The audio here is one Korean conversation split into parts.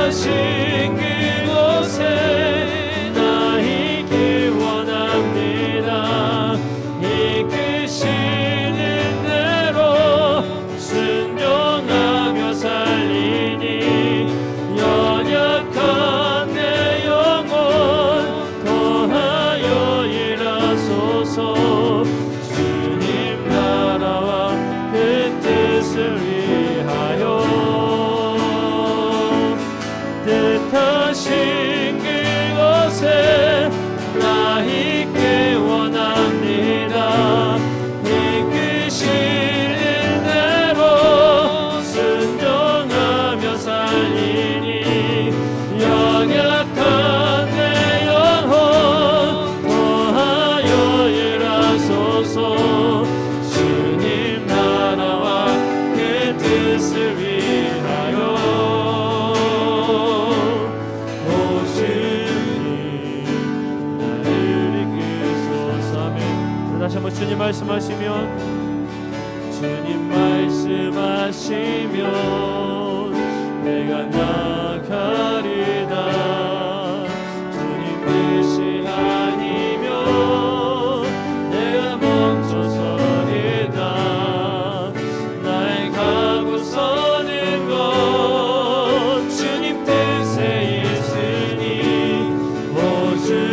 뜻하신 그곳에 나 있기 원합니다. 이끄시는 대로 순종하며 살리니 연약한 내 영혼 더하여 일하소서. 주님 나라와 그 뜻을 위하여 뜻하신 그곳에 나 있기 원합니다. 이끄시는 대로 순종하며 살리니 연약한 내 영혼 더하여 일하소서. 주님 나라와 그 뜻을 위하여 다시 한번 주님 말씀하시면 내가 나가리다. 주님 뜻이 아니면 내가 멈춰서리다. 나의 가고 서는 것 주님 뜻에 있으니 오 주님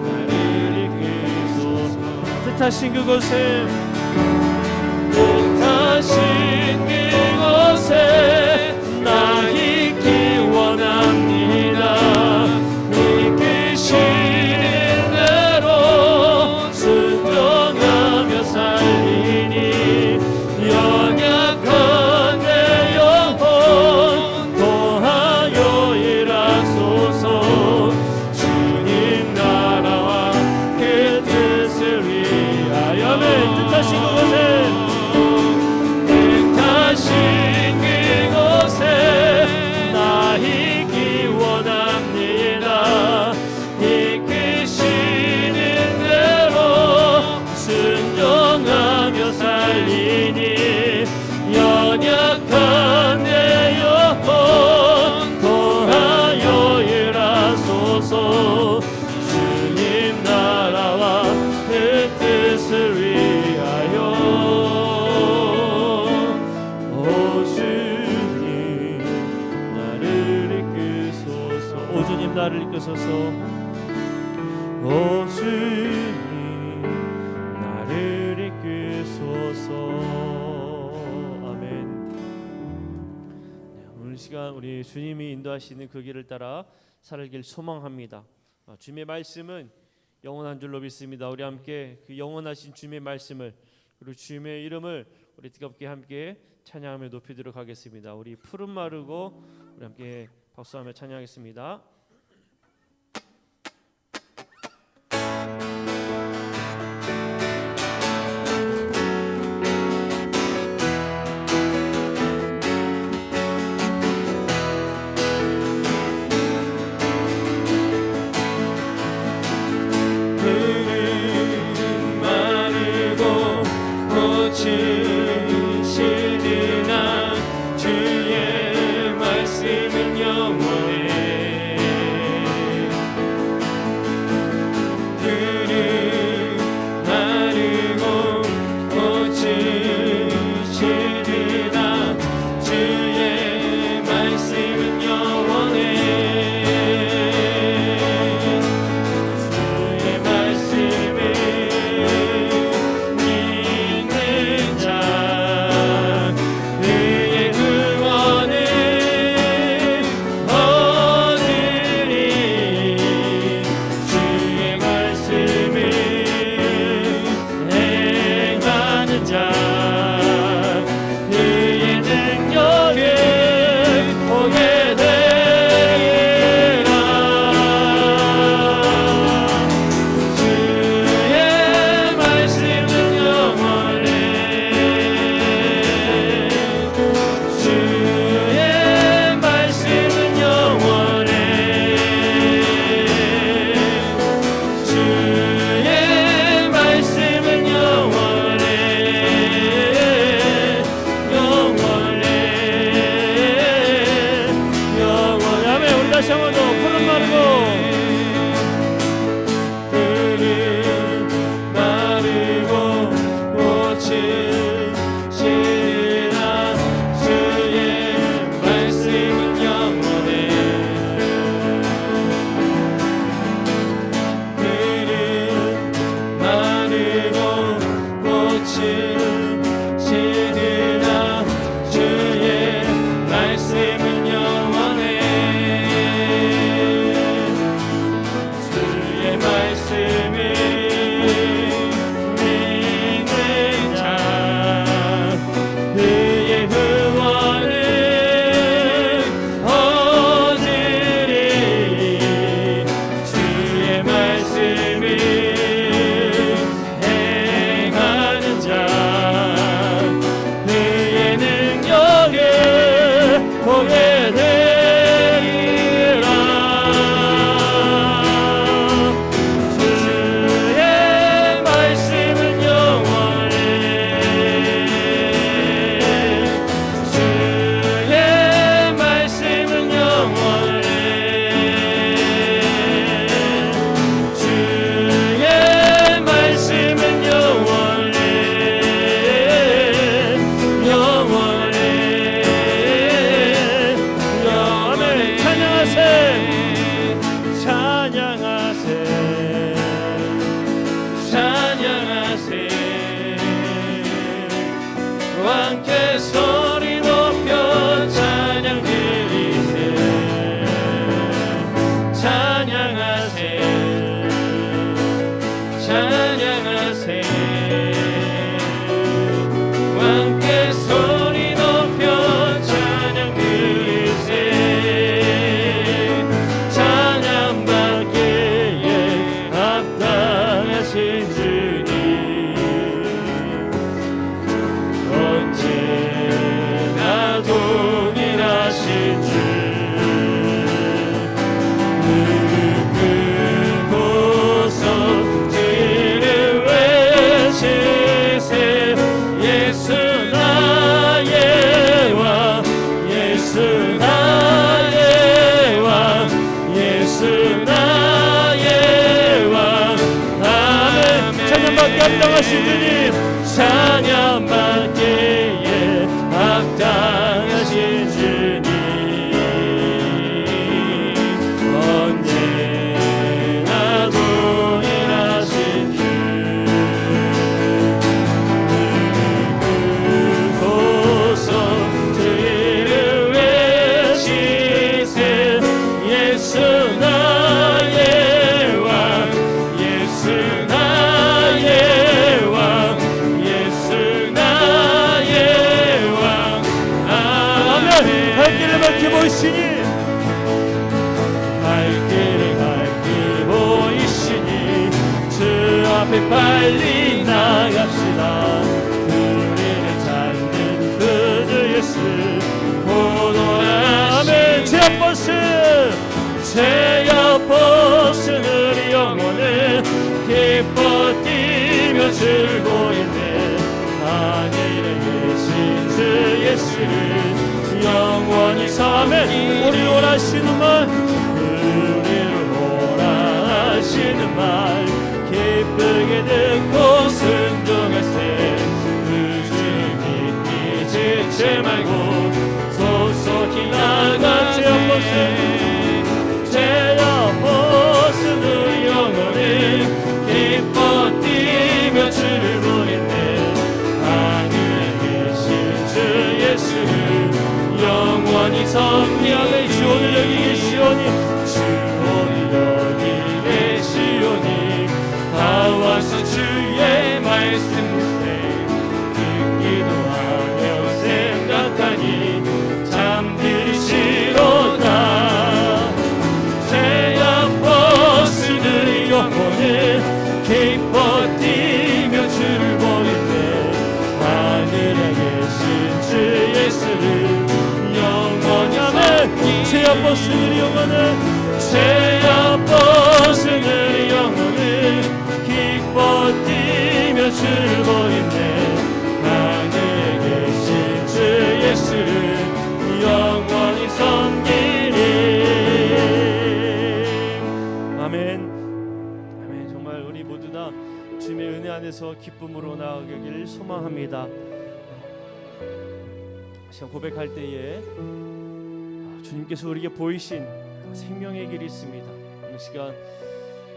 나를 뜻하신 그곳에 나 있기 원합니다. 이끄시는 대로 순종하며 살리니 연약한 내 영혼 더하여 일하소서. 주님 나라와 그 뜻을 위하여 뜻하신 그곳에 나 있기 원합니다. 이끄시는 대로 순종하며 살리니 연약한 내 영혼 더하여 일하소서. 주님 나라와 그 뜻을 위하여 나를 이끄소서. 오 주님 나를 이끄소서. 아멘. 오늘 시간 우리 주님이 인도하시는 그 길을 따라 살길 소망합니다. 주님의 말씀은 영원한 줄로 믿습니다. 우리 함께 그 영원하신 주님의 말씀을 그리고 주님의 이름을 우리 뜨겁게 함께 찬양하며 높이도록 하겠습니다. 우리 푸른 마르고 우리 함께 박수하며 찬양하겠습니다. 시리나 주의 말씀은 영원해. 다시 한 번 더 푸른 마르고 함께 소리 높여 찬양 드리세 찬양하세 찬양하세 함께 소리 높여 찬양 드리세 찬양받기에 합당하신 주님 언제나 동일하신 주 무릎 꿇고서 주 이름 외치세 예수 나의 왕 예수 나의 왕 예수 나의 왕 아멘 찬양받기 합당하신 주님 찬양받기에 합당하신 주님 언제나 동일하신 주 늙고서 주 이름 외치세 예수 나의 왕 예수 나의 왕 예수 나의 왕 아멘 갈 길을 밝히 보이시니 갈 길을 밝히 보이시니 주 앞에 빨리 나갑시다 우리를 찾는 그 주 예수 아멘 제 앞버스 제 앞버스 우리 영혼을 기뻐 뛰며 줄고 있네 하늘에 계신 주 예수를 영원히 사면 우리 원하시는 말 우리를 오라 하시는 말 기쁘게 듣고 순종하세 그 주님 믿기 지체 말고 속속히 나가 제 앞버스 제 앞버스 우리 영혼을 기뻐 뛰며 주를 보겠네 하늘에 계신 주 예수를 영원히 성령의 주오늘 여기 계시오니 주오늘 여기 계시오니 다 와서 주의 말씀 듣기도 하며 생각하니 잠들이시로다 제 앞버스는 영혼을 기뻐 뛰며 주를 보겠네 하늘에 계신 주 예수를 영원히 제 앞버스는 영원을 제 앞버스는 영혼을 기뻐 뛰며 주를 보겠네 하늘에 계신 주 예수를 영원히 섬기리 안에서 기쁨으로 나아가길 소망합니다. 시간 고백할 때에 주님께서 우리에게 보이신 생명의 길이 있습니다. 이 시간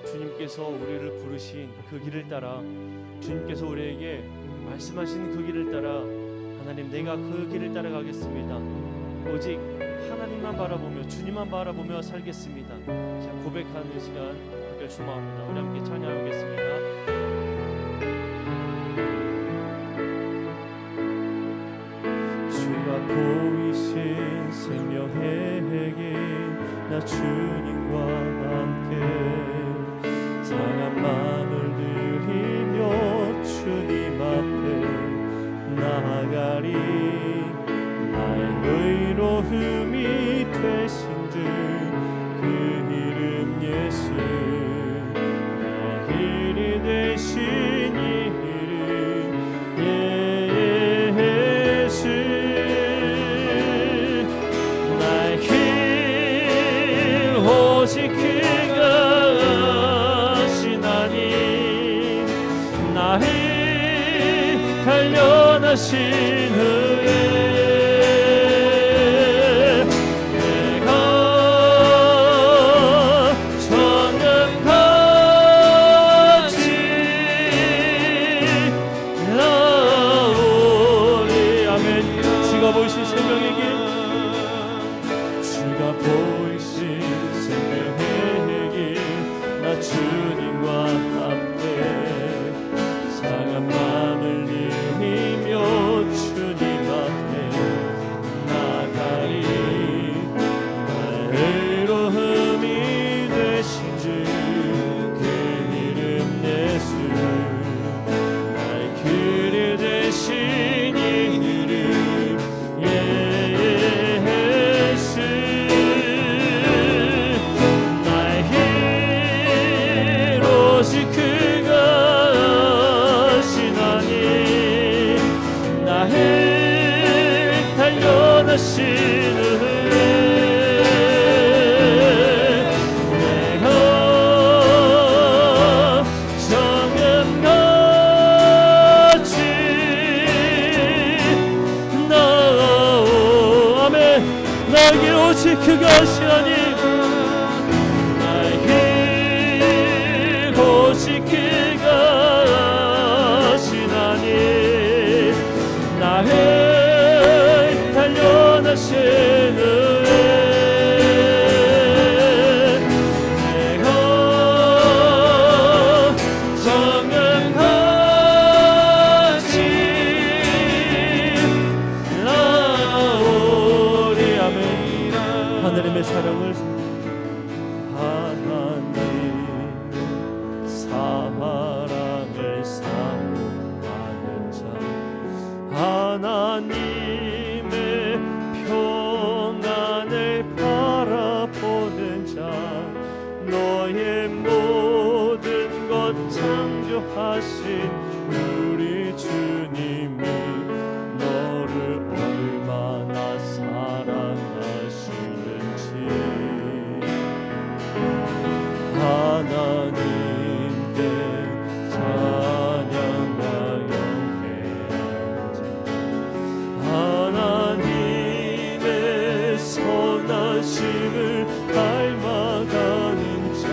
주님께서 우리를 부르신 그 길을 따라, 주님께서 우리에게 말씀하신 그 길을 따라, 하나님 내가 그 길을 따라가겠습니다. 오직 하나님만 바라보며 주님만 바라보며 살겠습니다. 시간 고백하는 시간 되길 소망합니다. 우리 함께 찬양하겠습니다. 주가 보이신 생명의 길, 나 주님과 함께 상한 마음을 들이며 주님 앞에 나아가리. 나의 의로움이 되신 주 그 이름 예수, 내 길이 되신 이름 예수. 나의 길 오직 그가 하시나니, 나의 단련하신 후에 보이신 생명의 길, 주가 보이신 생명의 길, 나 주님과 함께 상한 마음을 누리며 주님 앞에 나가리. 나의 의로움이 되신 주 그 이름 예수, 나의 길이 되신 이름 예수. 나의 길 오직 그가 하시나니, 나의 단련하신 후에 내가 정금같이 나에게 오직 그가 하시나니, 나에게 오직 그가 하시나니, 나의 단련하신 후에 내가 정금같이 나오리. 아멘. 하나님의 사랑을, 하나님 사랑을 사모하는 자, 하나님의 평안을 바라보는 자, 너의 모든 것 창조하신 우리 주님이 너를 얼마나 사랑하시는지. 하나님께 찬양과 영광, 하나님의 선하심을 닮아가는 자,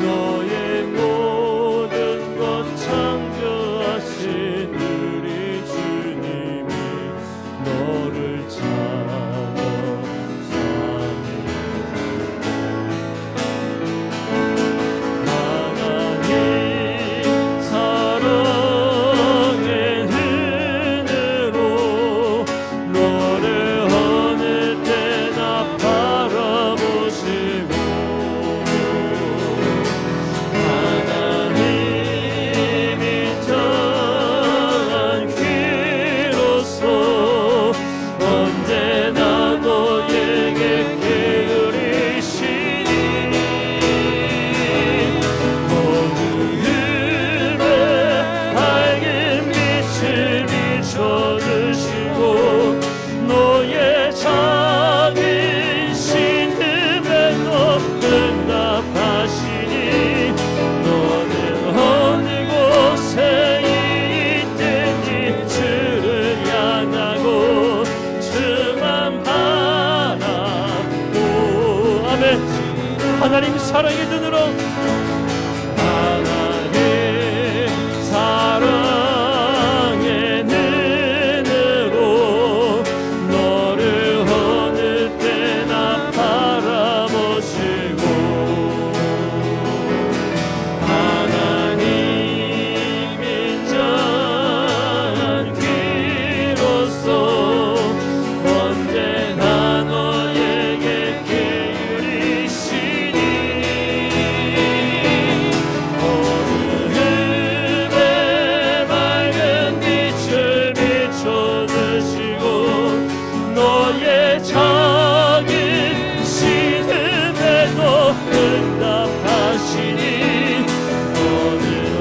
너의 모든 것 창조하신 우리 주님이 너를 바라보시 하나님 사랑의 눈으로 하나님 사랑의 눈으로 너를 어느 때나 바라보시고 하나님 인자한 귀로서 언제나 너에게 기울이시니 어둠의 맑은 빛을 비춰주시고 너의 작은 신음에도 응답하시니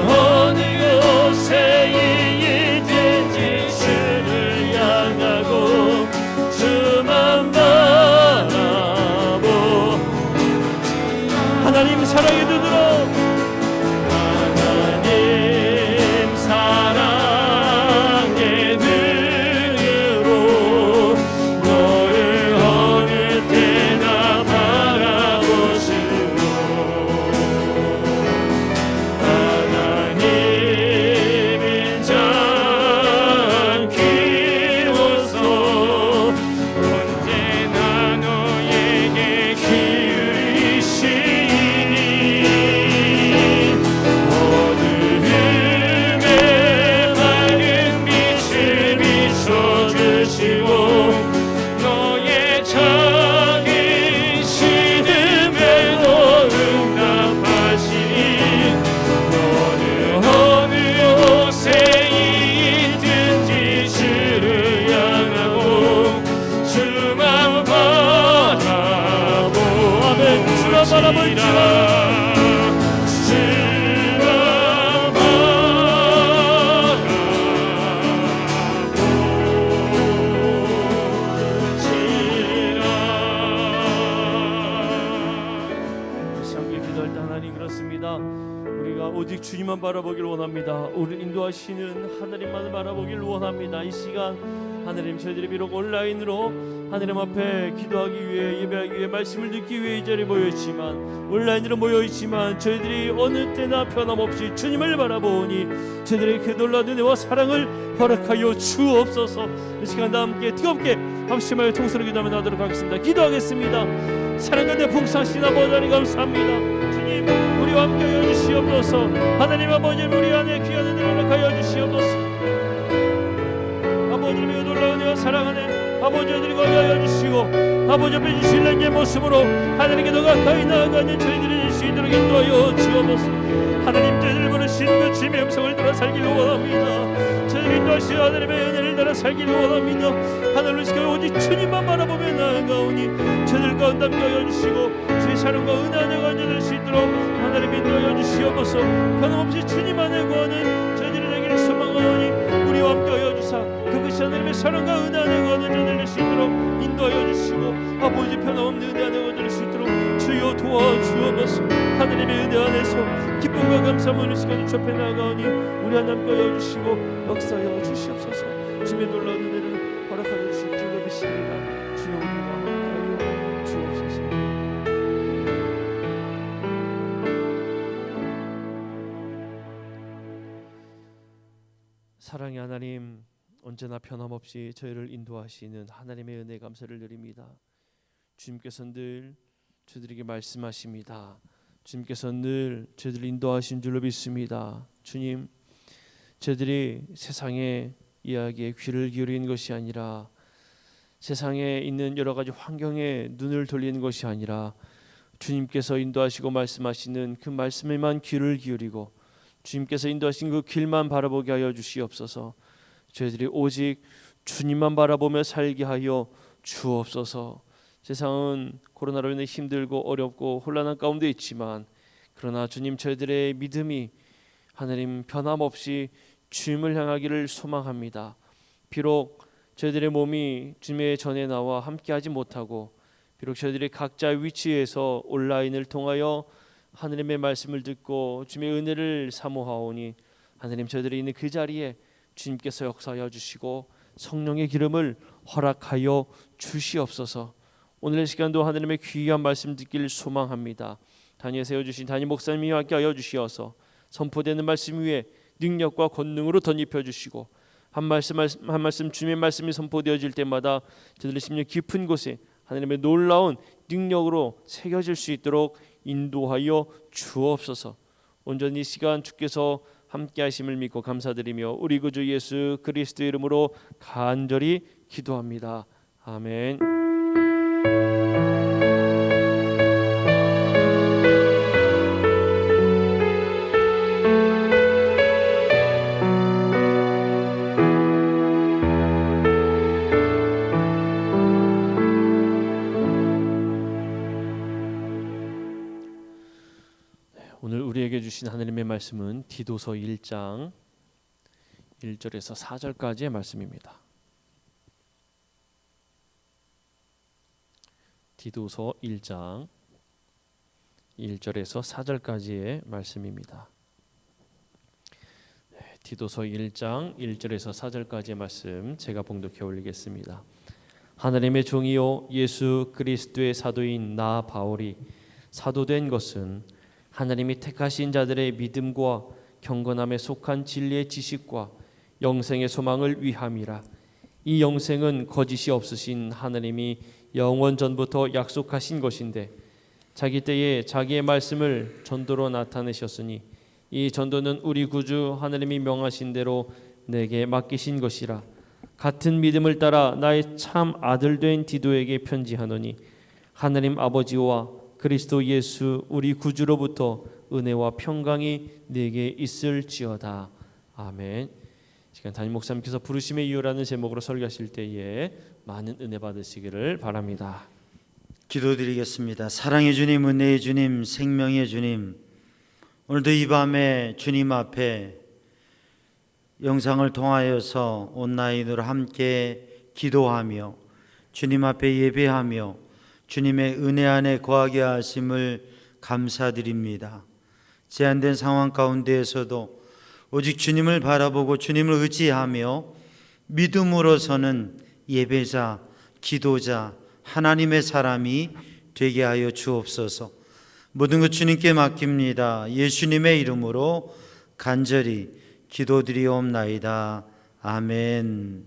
어느 곳에 있든지 주를 향하고 주만 바라보 하나님 사랑의 눈으로 하나님 사랑의 눈으로 너를 어느 때나 바라보시고 하나님 인자한 귀로서 언제나 너에게 기울이시니 어둠의 맑은 빛을 비춰주시고 너의 작은 신음에도 응답하시니 너는 어느 곳에 있든지 주를 향하고 주만 바라보 아멘. 주만 바라볼지라. 함께 기도할 때 하나님 그렇습니다. 우리가 오직 주님만 바라보길 원합니다. 우리 인도하시는 하나님만 바라보길 원합니다. 이 시간 하나님 저희들이 비록 온라인으로 하나님 앞에 기도하기 위해 예배하기 위해 말씀을 듣기 위해 이 자리에 모여있지만 온라인으로 모여있지만 저희들이 어느 때나 변함없이 주님을 바라보니 저희들의 그 놀라운 은혜와 사랑을 허락하여 주옵소서. 이 시간 다 함께 뜨겁게 합심하여 통성으로 기도하며 나도록 하겠습니다. 기도하겠습니다. 사랑하는 풍성하신 아버지 하나님 감사합니다. 주님 우리와 함께하여 주시옵소서. 하나님 아버지 우리 안에 귀한 은혜를 허락하여 주시옵소서. 아버지님의 놀라운 은혜와 사랑하는 아버지 아들이 거하여 주시고 아버지 앞에 주신 내 모습으로 하나님께 더 가까이 나아가는 저희들이 될 수 있도록 인도하여 주옵소서. 하나님 저희들 부르신 그 주님의 음성을 따라 살기를 원합니다. 저희들 인도하시는 하나님의 은혜를 따라 살기를 원합니다. 하늘로 시켜 오직 주님만 바라보며 나아가오니 저희들 가운데 함께하여 주시고 주의 사랑과 은혜 안에 관여될 수 있도록 하나님 인도하여 주시옵소서. 변함없이 주님 안에 거하는 저희들이 되기를 소망하오니 우리와 함께하여 주사 그것이 하나님의 사랑과 은혜 안에 거하는 저희들 될 수 있도록 인도하여 주시고 아버지 변함없는 은혜 안에 거할 수 있도록 주여 도와주옵소서. 하나님의 은혜 안에서 기쁨과 감사함을 시간을 접해 나가오니 우리 하나님께하여 주시고 역사하여 주시옵소서. 주의 놀라운 은혜를 허락하여 주실 줄로 믿습니다. 주여 우리와 함께하여 주옵소서. 사랑의 하나님 언제나 변함없이 저희를 인도하시는 하나님의 은혜 감사를 드립니다. 주님께서 늘 저희들에게 말씀하십니다. 주님께서 늘 저희들을 인도하신 줄로 믿습니다. 주님 저희들이 세상의 이야기에 귀를 기울이는 것이 아니라 세상에 있는 여러 가지 환경에 눈을 돌리는 것이 아니라 주님께서 인도하시고 말씀하시는 그 말씀에만 귀를 기울이고 주님께서 인도하신 그 길만 바라보게 하여 주시옵소서. 저희들이 오직 주님만 바라보며 살게 하여 주옵소서. 세상은 코로나로 인해 힘들고 어렵고 혼란한 가운데 있지만 그러나 주님 저희들의 믿음이 하나님 변함없이 주님을 향하기를 소망합니다. 비록 저희들의 몸이 주님의 전에 나와 함께하지 못하고 비록 저희들이 각자 위치에서 온라인을 통하여 하나님의 말씀을 듣고 주님의 은혜를 사모하오니 하나님 저희들이 있는 그 자리에 주님께서 역사하여 주시고 성령의 기름을 허락하여 주시옵소서. 오늘 이 시간도 하나님의 귀한 말씀 듣기를 소망합니다. 단위에 세워주신 담임 목사님이 함께 하여 주시어서 선포되는 말씀 위에 능력과 권능으로 덧입혀 주시고 한 말씀 한 말씀 주님의 말씀이 선포되어질 때마다 저들의 심령 깊은 곳에 하나님의 놀라운 능력으로 새겨질 수 있도록 인도하여 주옵소서. 온전히 이 시간 주께서 함께 하심을 믿고 감사드리며 우리 구주 예수 그리스도의 이름으로 간절히 기도합니다. 아멘. 오늘 우리에게 주신 하나님의 말씀은 디도서 1장 1절에서 4절까지의 말씀입니다. 디도서 1장 1절에서 4절까지의 말씀입니다. 디도서 1장 1절에서 4절까지의 말씀 제가 봉독해 올리겠습니다. 하나님의 종이요 예수 그리스도의 사도인 나 바울이 사도된 것은 하나님이 택하신 자들의 믿음과 경건함에 속한 진리의 지식과 영생의 소망을 위함이라. 이 영생은 거짓이 없으신 하나님이 영원 전부터 약속하신 것인데 자기 때에 자기의 말씀을 전도로 나타내셨으니 이 전도는 우리 구주 하나님이 명하신 대로 내게 맡기신 것이라. 같은 믿음을 따라 나의 참 아들 된 디도에게 편지하노니 하나님 아버지와 그리스도 예수 우리 구주로부터 은혜와 평강이 내게 있을지어다. 아멘. 시간 담임 목사님께서 부르심의 이유라는 제목으로 설교하실 때에 많은 은혜 받으시기를 바랍니다. 기도드리겠습니다. 사랑의 주님, 은혜의 주님, 생명의 주님, 오늘도 이 밤에 주님 앞에 영상을 통하여서 온라인으로 함께 기도하며 주님 앞에 예배하며 주님의 은혜 안에 거하게 하심을 감사드립니다. 제한된 상황 가운데에서도 오직 주님을 바라보고 주님을 의지하며 믿음으로서는 예배자, 기도자, 하나님의 사람이 되게 하여 주옵소서. 모든 것 주님께 맡깁니다. 예수님의 이름으로 간절히 기도드리옵나이다. 아멘.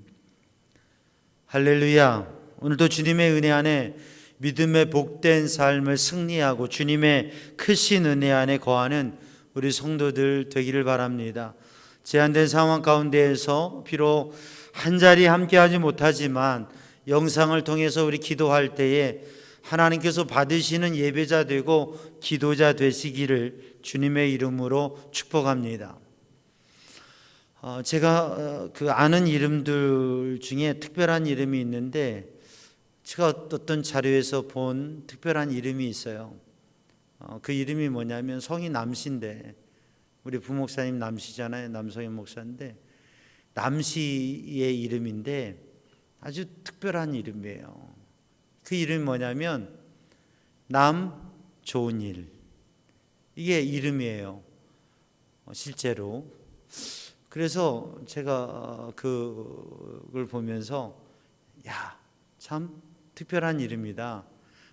할렐루야. 오늘도 주님의 은혜 안에 믿음의 복된 삶을 승리하고 주님의 크신 은혜 안에 거하는 우리 성도들 되기를 바랍니다. 제한된 상황 가운데에서 비록 한자리 함께하지 못하지만 영상을 통해서 우리 기도할 때에 하나님께서 받으시는 예배자 되고 기도자 되시기를 주님의 이름으로 축복합니다. 제가 아는 이름들 중에 특별한 이름이 있는데 제가 어떤 자료에서 본 특별한 이름이 있어요. 그 이름이 뭐냐면 성이 남씨인데 우리 부목사님 남씨잖아요. 남성현 목사인데 남씨의 이름인데 아주 특별한 이름이에요. 그 이름이 뭐냐면 남 좋은 일, 이게 이름이에요. 실제로. 그래서 제가 그걸 보면서 야, 참 특별한 이름이다.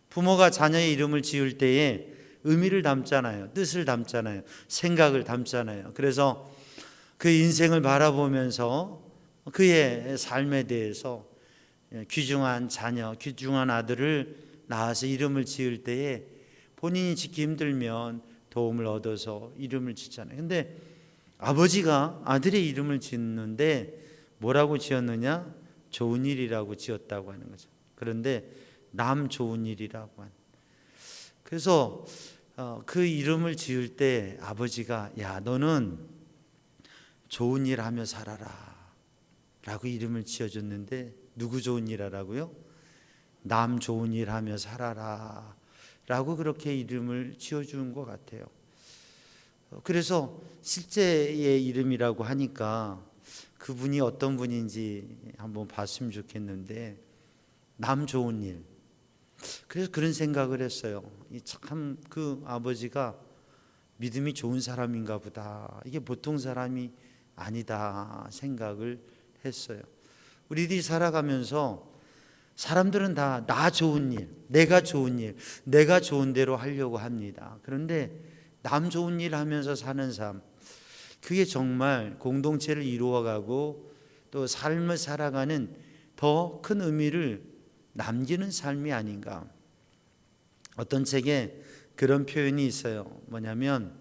부모가 자녀의 이름을 지을 때에 의미를 담잖아요. 뜻을 담잖아요. 생각을 담잖아요. 그래서 그 인생을 바라보면서 그의 삶에 대해서 귀중한 자녀, 귀중한 아들을 낳아서 이름을 지을 때에 본인이 짓기 힘들면 도움을 얻어서 이름을 짓잖아요. 근데 아버지가 아들의 이름을 짓는데 뭐라고 지었느냐? 좋은 일이라고 지었다고 하는 거죠. 그런데 남 좋은 일이라고 하는. 그래서 그 이름을 지을 때 아버지가 야, 너는 좋은 일 하며 살아라 라고 이름을 지어줬는데 누구 좋은 일 하라고요? 남 좋은 일 하며 살아라 라고 그렇게 이름을 지어준 것 같아요. 그래서 실제의 이름이라고 하니까 그분이 어떤 분인지 한번 봤으면 좋겠는데 남 좋은 일. 그래서 그런 생각을 했어요. 참 그 아버지가 믿음이 좋은 사람인가 보다. 이게 보통 사람이 아니다 생각을 했어요. 우리들이 살아가면서 사람들은 다 나 좋은 일, 내가 좋은 일, 내가 좋은 대로 하려고 합니다. 그런데 남 좋은 일 하면서 사는 삶, 그게 정말 공동체를 이루어가고 또 삶을 살아가는 더 큰 의미를 남기는 삶이 아닌가. 어떤 책에 그런 표현이 있어요. 뭐냐면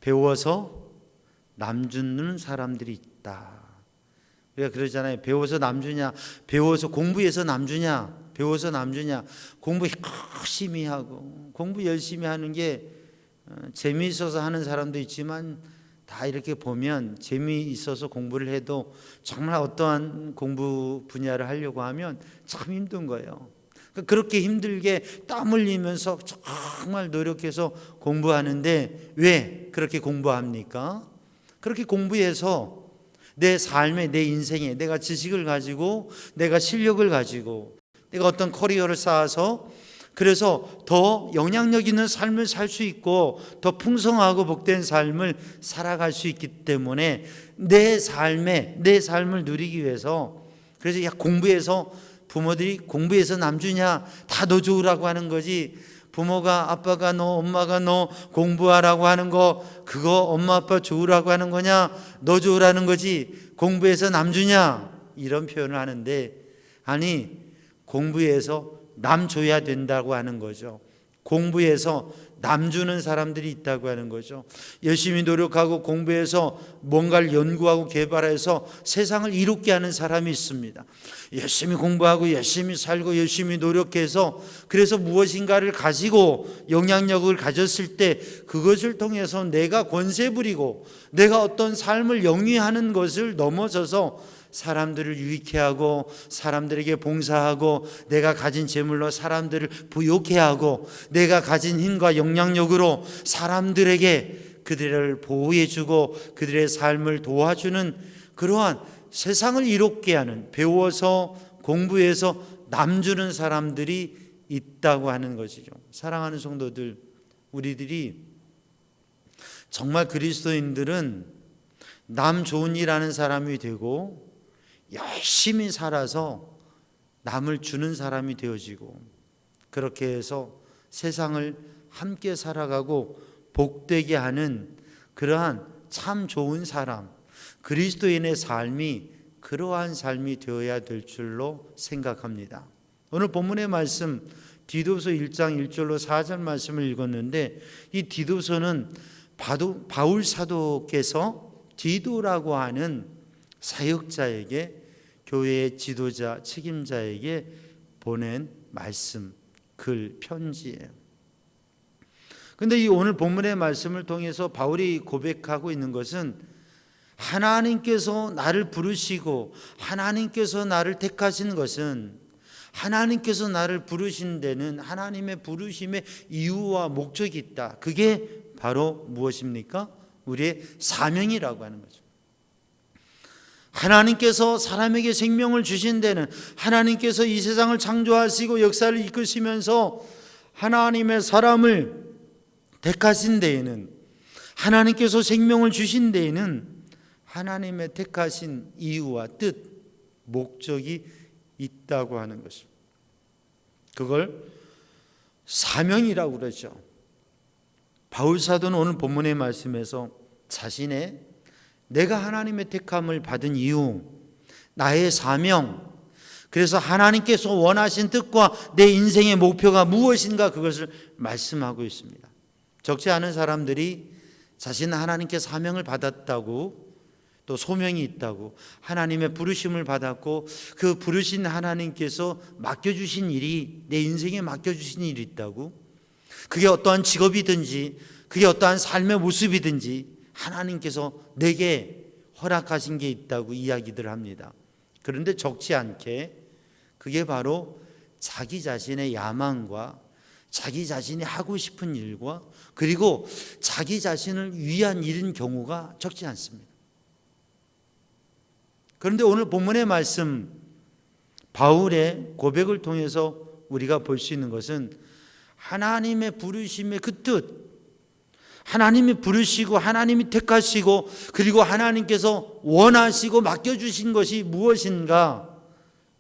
배워서 남 주는 사람들이 있다. 우리가 그러잖아요. 배워서 남 주냐, 배워서 공부해서 남 주냐, 배워서 남 주냐. 공부 열심히 하고 공부 열심히 하는 게 재미있어서 하는 사람도 있지만 다 이렇게 보면 재미있어서 공부를 해도 정말 어떠한 공부 분야를 하려고 하면 참 힘든 거예요. 그렇게 힘들게 땀 흘리면서 정말 노력해서 공부하는데 왜 그렇게 공부합니까? 그렇게 공부해서 내 삶에, 내 인생에 내가 지식을 가지고 내가 실력을 가지고 내가 어떤 커리어를 쌓아서 그래서 더 영향력 있는 삶을 살 수 있고 더 풍성하고 복된 삶을 살아갈 수 있기 때문에 내 삶을 누리기 위해서 그래서 공부해서 부모들이 공부해서 남 주냐, 다 너 좋으라고 하는 거지. 부모가 아빠가 너, 엄마가 너 공부하라고 하는 거 그거 엄마 아빠 좋으라고 하는 거냐, 너 좋으라는 거지. 공부해서 남 주냐, 이런 표현을 하는데 아니, 공부해서 남 줘야 된다고 하는 거죠. 공부해서 남 주는 사람들이 있다고 하는 거죠. 열심히 노력하고 공부해서 뭔가를 연구하고 개발해서 세상을 이롭게 하는 사람이 있습니다. 열심히 공부하고 열심히 살고 열심히 노력해서 그래서 무엇인가를 가지고 영향력을 가졌을 때 그것을 통해서 내가 권세 부리고 내가 어떤 삶을 영위하는 것을 넘어서서 사람들을 유익해 하고 사람들에게 봉사하고 내가 가진 재물로 사람들을 부욕해 하고 내가 가진 힘과 영향력으로 사람들에게 그들을 보호해 주고 그들의 삶을 도와주는 그러한 세상을 이롭게 하는 배워서 공부해서 남 주는 사람들이 있다고 하는 것이죠. 사랑하는 성도들, 우리들이 정말 그리스도인들은 남 좋은 일 하는 사람이 되고 열심히 살아서 남을 주는 사람이 되어지고 그렇게 해서 세상을 함께 살아가고 복되게 하는 그러한 참 좋은 사람, 그리스도인의 삶이 그러한 삶이 되어야 될 줄로 생각합니다. 오늘 본문의 말씀 디도서 1장 1절로 4절 말씀을 읽었는데 이 디도서는 바울 사도께서 디도라고 하는 사역자에게 교회의 지도자, 책임자에게 보낸 말씀, 글, 편지예요. 그런데 이 오늘 본문의 말씀을 통해서 바울이 고백하고 있는 것은 하나님께서 나를 부르시고 하나님께서 나를 택하신 것은 하나님께서 나를 부르신 데는 하나님의 부르심의 이유와 목적이 있다. 그게 바로 무엇입니까? 우리의 사명이라고 하는 거죠. 하나님께서 사람에게 생명을 주신 데는 하나님께서 이 세상을 창조하시고 역사를 이끄시면서 하나님의 사람을 택하신 데에는 하나님께서 생명을 주신 데에는 하나님의 택하신 이유와 뜻, 목적이 있다고 하는 것입니다. 그걸 사명이라고 그러죠. 바울 사도는 오늘 본문의 말씀에서 자신의 내가 하나님의 택함을 받은 이유, 나의 사명, 그래서 하나님께서 원하신 뜻과 내 인생의 목표가 무엇인가 그것을 말씀하고 있습니다. 적지 않은 사람들이 자신은 하나님께 사명을 받았다고 또 소명이 있다고 하나님의 부르심을 받았고 그 부르신 하나님께서 맡겨주신 일이 내 인생에 맡겨주신 일이 있다고 그게 어떠한 직업이든지 그게 어떠한 삶의 모습이든지 하나님께서 내게 허락하신 게 있다고 이야기들 합니다. 그런데 적지 않게 그게 바로 자기 자신의 야망과 자기 자신이 하고 싶은 일과 그리고 자기 자신을 위한 일인 경우가 적지 않습니다. 그런데 오늘 본문의 말씀 바울의 고백을 통해서 우리가 볼 수 있는 것은 하나님의 부르심의 그 뜻, 하나님이 부르시고 하나님이 택하시고 그리고 하나님께서 원하시고 맡겨주신 것이 무엇인가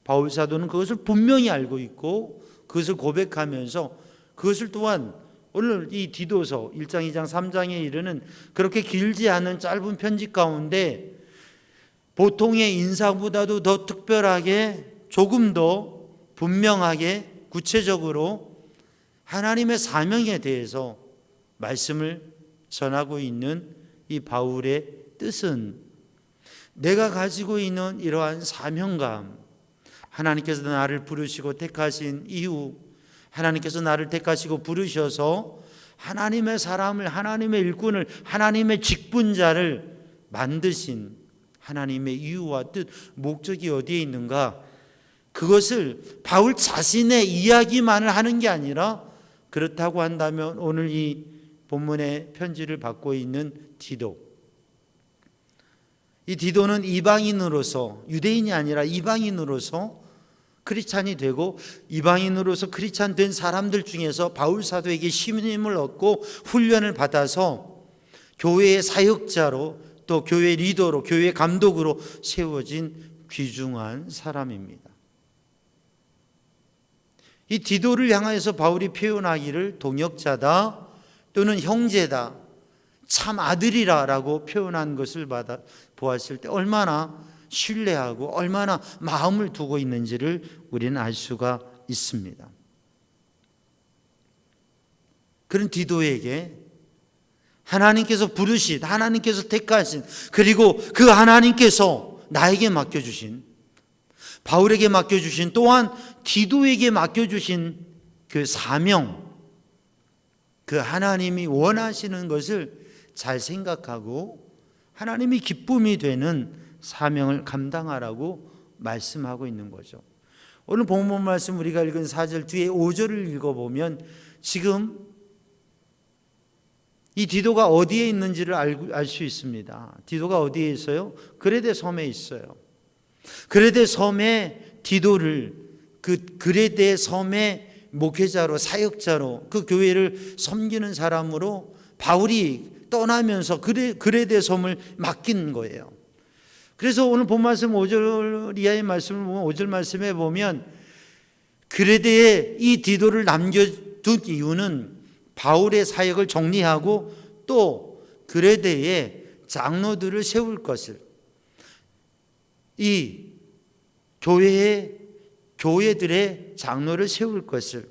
바울 사도는 그것을 분명히 알고 있고 그것을 고백하면서 그것을 또한 오늘 이 디도서 1장, 2장, 3장에 이르는 그렇게 길지 않은 짧은 편지 가운데 보통의 인사보다도 더 특별하게 조금 더 분명하게 구체적으로 하나님의 사명에 대해서 말씀을 전하고 있는 이 바울의 뜻은 내가 가지고 있는 이러한 사명감, 하나님께서 나를 부르시고 택하신 이유, 하나님께서 나를 택하시고 부르셔서 하나님의 사람을, 하나님의 일꾼을, 하나님의 직분자를 만드신 하나님의 이유와 뜻, 목적이 어디에 있는가? 그것을 바울 자신의 이야기만을 하는 게 아니라 그렇다고 한다면 오늘 이 본문의 편지를 받고 있는 디도, 이 디도는 이방인으로서, 유대인이 아니라 이방인으로서 크리스찬이 되고 이방인으로서 크리스찬 된 사람들 중에서 바울 사도에게 신임을 얻고 훈련을 받아서 교회의 사역자로 또 교회 리더로 교회 감독으로 세워진 귀중한 사람입니다. 이 디도를 향하여서 바울이 표현하기를 동역자다 또는 형제다, 참 아들이라고 표현한 것을 보았을 때 얼마나 신뢰하고 얼마나 마음을 두고 있는지를 우리는 알 수가 있습니다. 그런 디도에게 하나님께서 부르신, 하나님께서 택하신, 그리고 그 하나님께서 나에게 맡겨주신, 바울에게 맡겨주신, 또한 디도에게 맡겨주신 그 사명, 그 하나님이 원하시는 것을 잘 생각하고 하나님이 기쁨이 되는 사명을 감당하라고 말씀하고 있는 거죠. 오늘 본문 말씀 우리가 읽은 4절 뒤에 5절을 읽어보면 지금 이 디도가 어디에 있는지를 알 수 있습니다. 디도가 어디에 있어요? 그레데 섬에 있어요. 그레데 섬에 디도를, 그 그레데 섬의 목회자로, 사역자로, 그 교회를 섬기는 사람으로 바울이 떠나면서 그레데 섬을 맡긴 거예요. 그래서 오늘 본 말씀 5절 이하의 말씀을 보면 5절 말씀에 보면 그레데에 이 디도를 남겨둔 이유는 바울의 사역을 정리하고 또 그레데에 장로들을 세울 것을, 이 교회들의 장로를 세울 것을,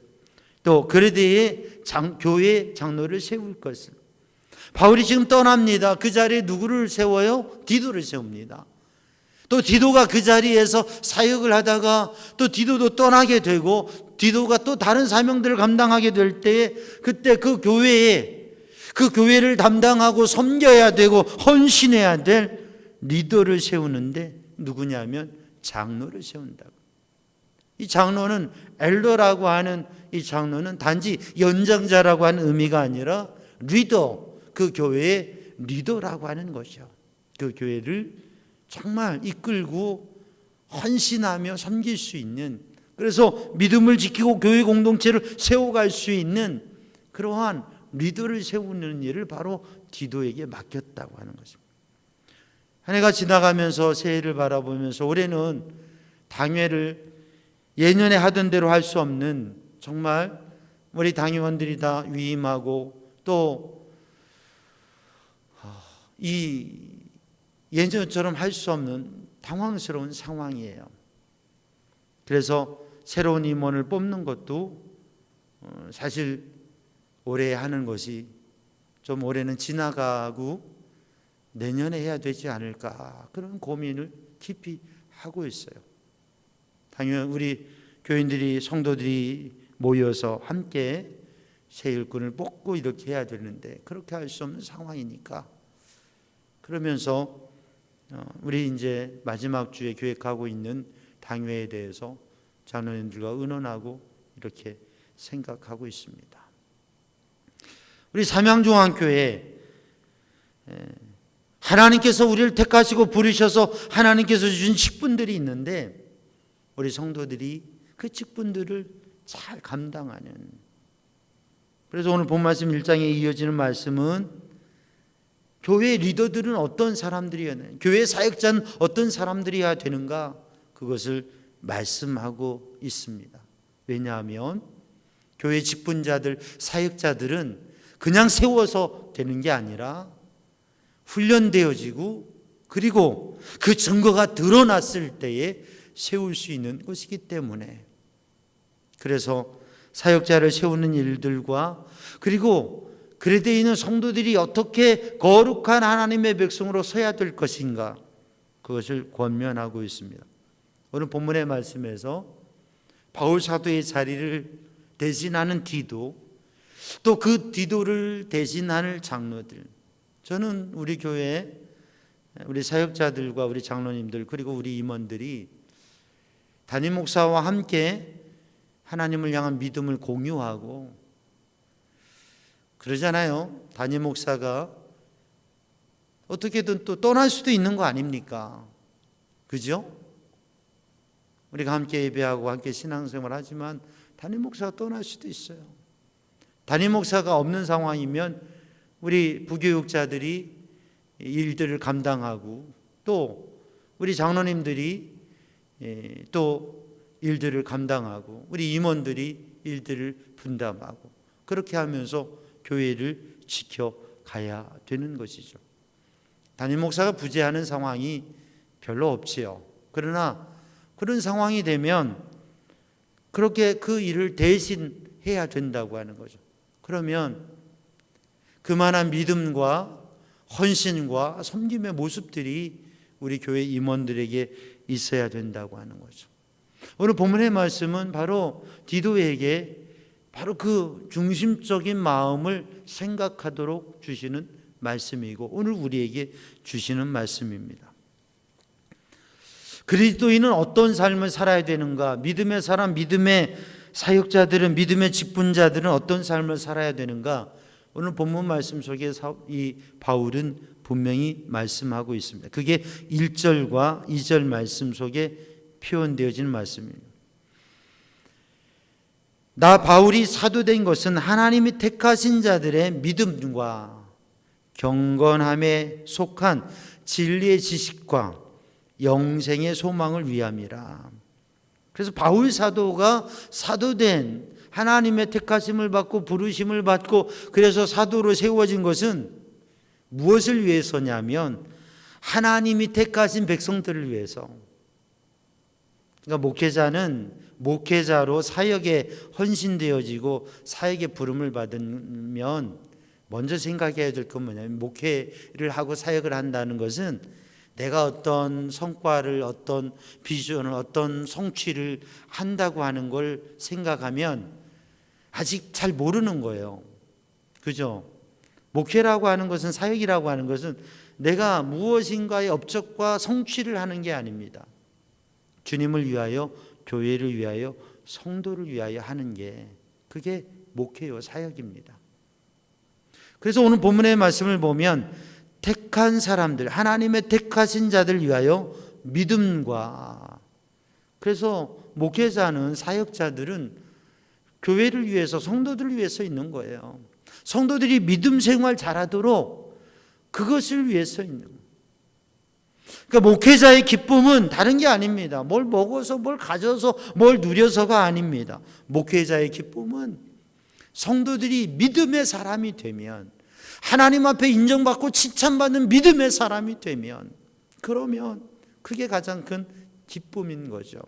또 그레데에 교회 장로를 세울 것을. 바울이 지금 떠납니다. 그 자리에 누구를 세워요? 디도를 세웁니다. 또 디도가 그 자리에서 사역을 하다가 또 디도도 떠나게 되고 디도가 또 다른 사명들을 감당하게 될 때에 그때 그 교회를 담당하고 섬겨야 되고 헌신해야 될 리더를 세우는데 누구냐면 장로를 세운다고. 이 장로는 엘더라고 하는 이 장로는 단지 연장자라고 하는 의미가 아니라 리더, 그 교회의 리더라고 하는 것이요. 그 교회를 정말 이끌고 헌신하며 섬길 수 있는, 그래서 믿음을 지키고 교회 공동체를 세워갈 수 있는 그러한 리더를 세우는 일을 바로 디도에게 맡겼다고 하는 것입니다. 한 해가 지나가면서 새해를 바라보면서 올해는 당회를 예년에 하던 대로 할 수 없는, 정말 우리 당회원들이 다 위임하고 또 이 예전처럼 할 수 없는 당황스러운 상황이에요. 그래서 새로운 임원을 뽑는 것도 사실 올해 하는 것이 좀 올해는 지나가고 내년에 해야 되지 않을까, 그런 고민을 깊이 하고 있어요. 당연히 우리 교인들이, 성도들이 모여서 함께 새 일꾼을 뽑고 이렇게 해야 되는데 그렇게 할 수 없는 상황이니까, 그러면서 우리 이제 마지막 주에 계획하고 있는 당회에 대해서 장로님들과 의논하고 이렇게 생각하고 있습니다. 우리 삼양중앙교회, 하나님께서 우리를 택하시고 부르셔서 하나님께서 주신 직분들이 있는데 우리 성도들이 그 직분들을 잘 감당하는, 그래서 오늘 본 말씀 1장에 이어지는 말씀은 교회 리더들은 어떤 사람들이어야 되는가, 교회 사역자는 어떤 사람들이어야 되는가, 그것을 말씀하고 있습니다. 왜냐하면 교회 직분자들, 사역자들은 그냥 세워서 되는 게 아니라 훈련되어지고 그리고 그 증거가 드러났을 때에 세울 수 있는 것이기 때문에, 그래서 사역자를 세우는 일들과 그리고 그레드에 있는 성도들이 어떻게 거룩한 하나님의 백성으로 서야 될 것인가, 그것을 권면하고 있습니다. 오늘 본문의 말씀에서 바울 사도의 자리를 대신하는 디도, 또 그 디도를 대신할 장로들, 저는 우리 교회 우리 사역자들과 우리 장로님들 그리고 우리 임원들이 담임 목사와 함께 하나님을 향한 믿음을 공유하고 그러잖아요. 담임 목사가 어떻게든 또 떠날 수도 있는 거 아닙니까? 그죠? 우리가 함께 예배하고 함께 신앙생활 하지만 담임 목사가 떠날 수도 있어요. 담임 목사가 없는 상황이면 우리 부교육자들이 일들을 감당하고 또 우리 장로님들이 또 일들을 감당하고 우리 임원들이 일들을 분담하고 그렇게 하면서 교회를 지켜가야 되는 것이죠. 담임 목사가 부재하는 상황이 별로 없지요. 그러나 그런 상황이 되면 그렇게 그 일을 대신해야 된다고 하는 거죠. 그러면 그만한 믿음과 헌신과 섬김의 모습들이 우리 교회 임원들에게 있어야 된다고 하는 거죠. 오늘 본문의 말씀은 바로 디도에게 바로 그 중심적인 마음을 생각하도록 주시는 말씀이고 오늘 우리에게 주시는 말씀입니다. 그리스도인은 어떤 삶을 살아야 되는가? 믿음의 사람, 믿음의 사역자들은, 믿음의 직분자들은 어떤 삶을 살아야 되는가? 오늘 본문 말씀 속에 이 바울은 분명히 말씀하고 있습니다. 그게 1절과 2절 말씀 속에 표현되어진 말씀입니다. 나 바울이 사도된 것은 하나님이 택하신 자들의 믿음과 경건함에 속한 진리의 지식과 영생의 소망을 위함이라. 그래서 바울 사도가 사도된 하나님의 택하심을 받고 부르심을 받고 그래서 사도로 세워진 것은 무엇을 위해서냐면 하나님이 택하신 백성들을 위해서. 그러니까 목회자는 목회자로 사역에 헌신되어지고 사역의 부름을 받으면 먼저 생각해야 될 건 뭐냐면 목회를 하고 사역을 한다는 것은 내가 어떤 성과를, 어떤 비전을, 어떤 성취를 한다고 하는 걸 생각하면 아직 잘 모르는 거예요. 그죠? 목회라고 하는 것은, 사역이라고 하는 것은 내가 무엇인가의 업적과 성취를 하는 게 아닙니다. 주님을 위하여, 교회를 위하여, 성도를 위하여 하는 게 그게 목회요, 사역입니다. 그래서 오늘 본문의 말씀을 보면 택한 사람들, 하나님의 택하신 자들 위하여 믿음과, 그래서 목회자는, 사역자들은 교회를 위해서, 성도들을 위해서 있는 거예요. 성도들이 믿음 생활 잘하도록 그것을 위해서 있는 거예요. 그러니까 목회자의 기쁨은 다른 게 아닙니다. 뭘 먹어서, 뭘 가져서, 뭘 누려서가 아닙니다. 목회자의 기쁨은 성도들이 믿음의 사람이 되면, 하나님 앞에 인정받고 칭찬받는 믿음의 사람이 되면, 그러면 그게 가장 큰 기쁨인 거죠.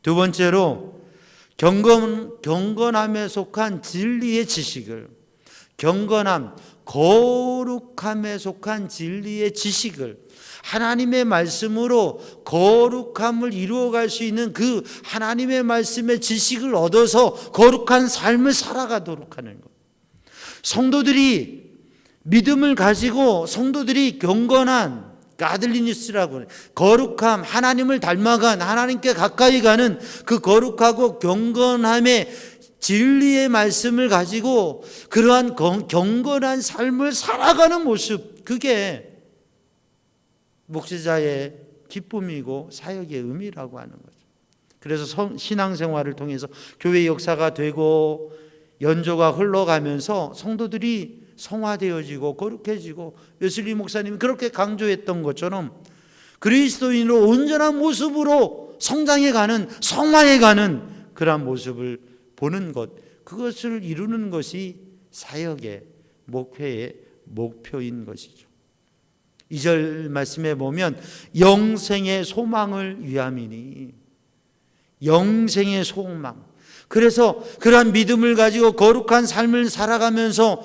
두 번째로 경건함에 속한 진리의 지식을, 경건함, 거룩함에 속한 진리의 지식을, 하나님의 말씀으로 거룩함을 이루어갈 수 있는 그 하나님의 말씀의 지식을 얻어서 거룩한 삶을 살아가도록 하는 것. 성도들이 믿음을 가지고, 성도들이 경건한 가들리니스라고, 거룩함, 하나님을 닮아간, 하나님께 가까이 가는 그 거룩하고 경건함의 진리의 말씀을 가지고 그러한 경건한 삶을 살아가는 모습, 그게 목회자의 기쁨이고 사역의 의미라고 하는 거죠. 그래서 신앙생활을 통해서 교회 역사가 되고 연조가 흘러가면서 성도들이 성화되어지고 거룩해지고, 웨슬리 목사님이 그렇게 강조했던 것처럼 그리스도인으로 온전한 모습으로 성장해가는, 성화해가는 그러한 모습을 보는 것, 그것을 이루는 것이 사역의 목회의 목표인 것이죠. 2절 말씀에 보면 영생의 소망을 위함이니, 영생의 소망. 그래서 그러한 믿음을 가지고 거룩한 삶을 살아가면서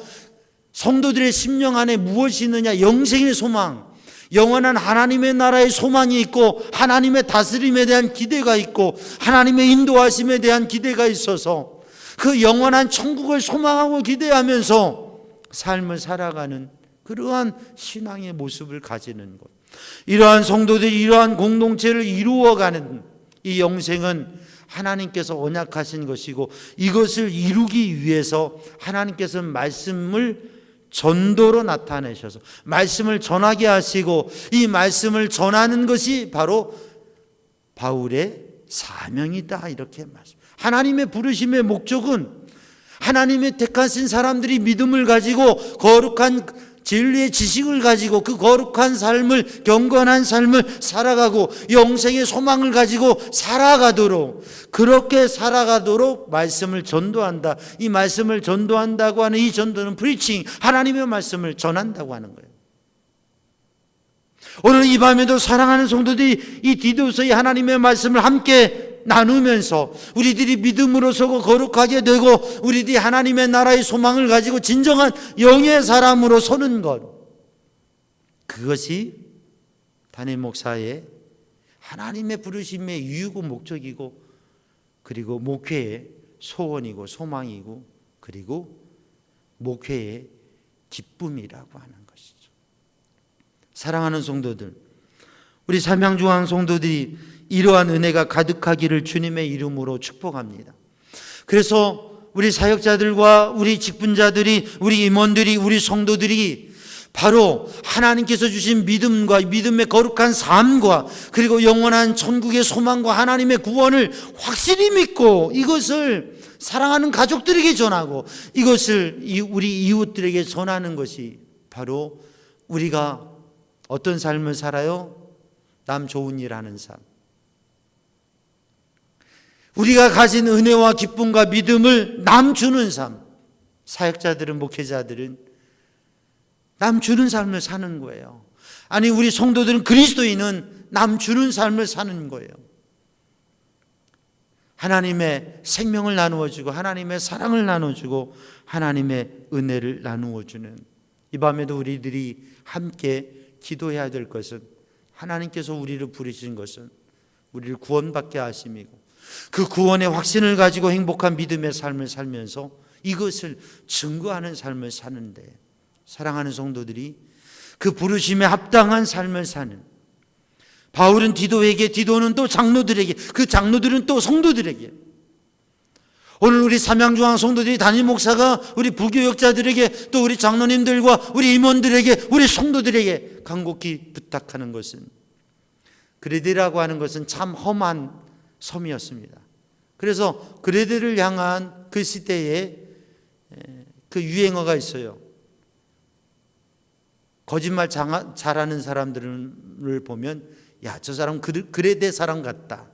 성도들의 심령 안에 무엇이 있느냐? 영생의 소망, 영원한 하나님의 나라의 소망이 있고 하나님의 다스림에 대한 기대가 있고 하나님의 인도하심에 대한 기대가 있어서 그 영원한 천국을 소망하고 기대하면서 삶을 살아가는 그러한 신앙의 모습을 가지는 것, 이러한 성도들이 이러한 공동체를 이루어가는 이 영생은 하나님께서 언약하신 것이고, 이것을 이루기 위해서 하나님께서 말씀을 전도로 나타내셔서 말씀을 전하게 하시고, 이 말씀을 전하는 것이 바로 바울의 사명이다, 이렇게 말씀. 하나님의 부르심의 목적은 하나님의 택하신 사람들이 믿음을 가지고 거룩한 진리의 지식을 가지고 그 거룩한 삶을, 경건한 삶을 살아가고 영생의 소망을 가지고 살아가도록, 그렇게 살아가도록 말씀을 전도한다. 이 말씀을 전도한다고 하는 이 전도는 프리칭, 하나님의 말씀을 전한다고 하는 거예요. 오늘 이 밤에도 사랑하는 성도들이 이 디도서의 하나님의 말씀을 함께 나누면서 우리들이 믿음으로 서고 거룩하게 되고 우리들이 하나님의 나라의 소망을 가지고 진정한 영의 사람으로 서는 것, 그것이 담임 목사의 하나님의 부르심의 이유고 목적이고, 그리고 목회의 소원이고 소망이고, 그리고 목회의 기쁨이라고 하는 것이죠. 사랑하는 성도들, 우리 삼양중앙 성도들이 이러한 은혜가 가득하기를 주님의 이름으로 축복합니다. 그래서 우리 사역자들과 우리 직분자들이, 우리 임원들이, 우리 성도들이 바로 하나님께서 주신 믿음과 믿음의 거룩한 삶과 그리고 영원한 천국의 소망과 하나님의 구원을 확실히 믿고 이것을 사랑하는 가족들에게 전하고 이것을 우리 이웃들에게 전하는 것이 바로 우리가 어떤 삶을 살아요? 남 좋은 일 하는 삶. 우리가 가진 은혜와 기쁨과 믿음을 남 주는 삶. 사역자들은, 목회자들은 남 주는 삶을 사는 거예요. 아니, 우리 성도들은, 그리스도인은 남 주는 삶을 사는 거예요. 하나님의 생명을 나누어주고 하나님의 사랑을 나눠주고 하나님의 은혜를 나누어주는, 이 밤에도 우리들이 함께 기도해야 될 것은, 하나님께서 우리를 부르신 것은 우리를 구원받게 하심이고 그 구원의 확신을 가지고 행복한 믿음의 삶을 살면서 이것을 증거하는 삶을 사는데, 사랑하는 성도들이 그 부르심에 합당한 삶을 사는, 바울은 디도에게, 디도는 또 장로들에게, 그 장로들은 또 성도들에게, 오늘 우리 삼양중앙 성도들이, 담임 목사가 우리 부교역자들에게, 또 우리 장로님들과 우리 임원들에게, 우리 성도들에게 간곡히 부탁하는 것은, 그레데라고 하는 것은 참 험한 섬이었습니다. 그래서 그레데를 향한 그 시대에 그 유행어가 있어요. 거짓말 잘하는 사람들을 보면, 야, 저 사람 그레데 사람 같다.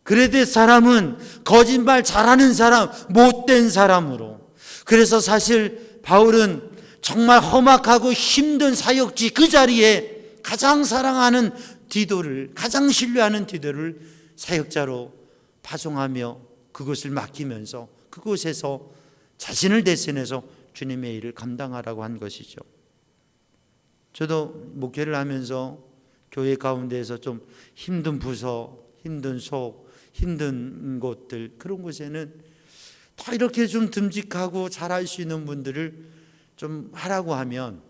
그레데 사람은 거짓말 잘하는 사람, 못된 사람으로. 그래서 사실 바울은 정말 험악하고 힘든 사역지 그 자리에 가장 사랑하는 디도를, 가장 신뢰하는 디도를 사역자로 파송하며 그것을 맡기면서 그곳에서 자신을 대신해서 주님의 일을 감당하라고 한 것이죠. 저도 목회를 하면서 교회 가운데에서 좀 힘든 부서, 힘든 속, 힘든 곳들, 그런 곳에는 다 이렇게 좀 듬직하고 잘할 수 있는 분들을 좀 하라고 하면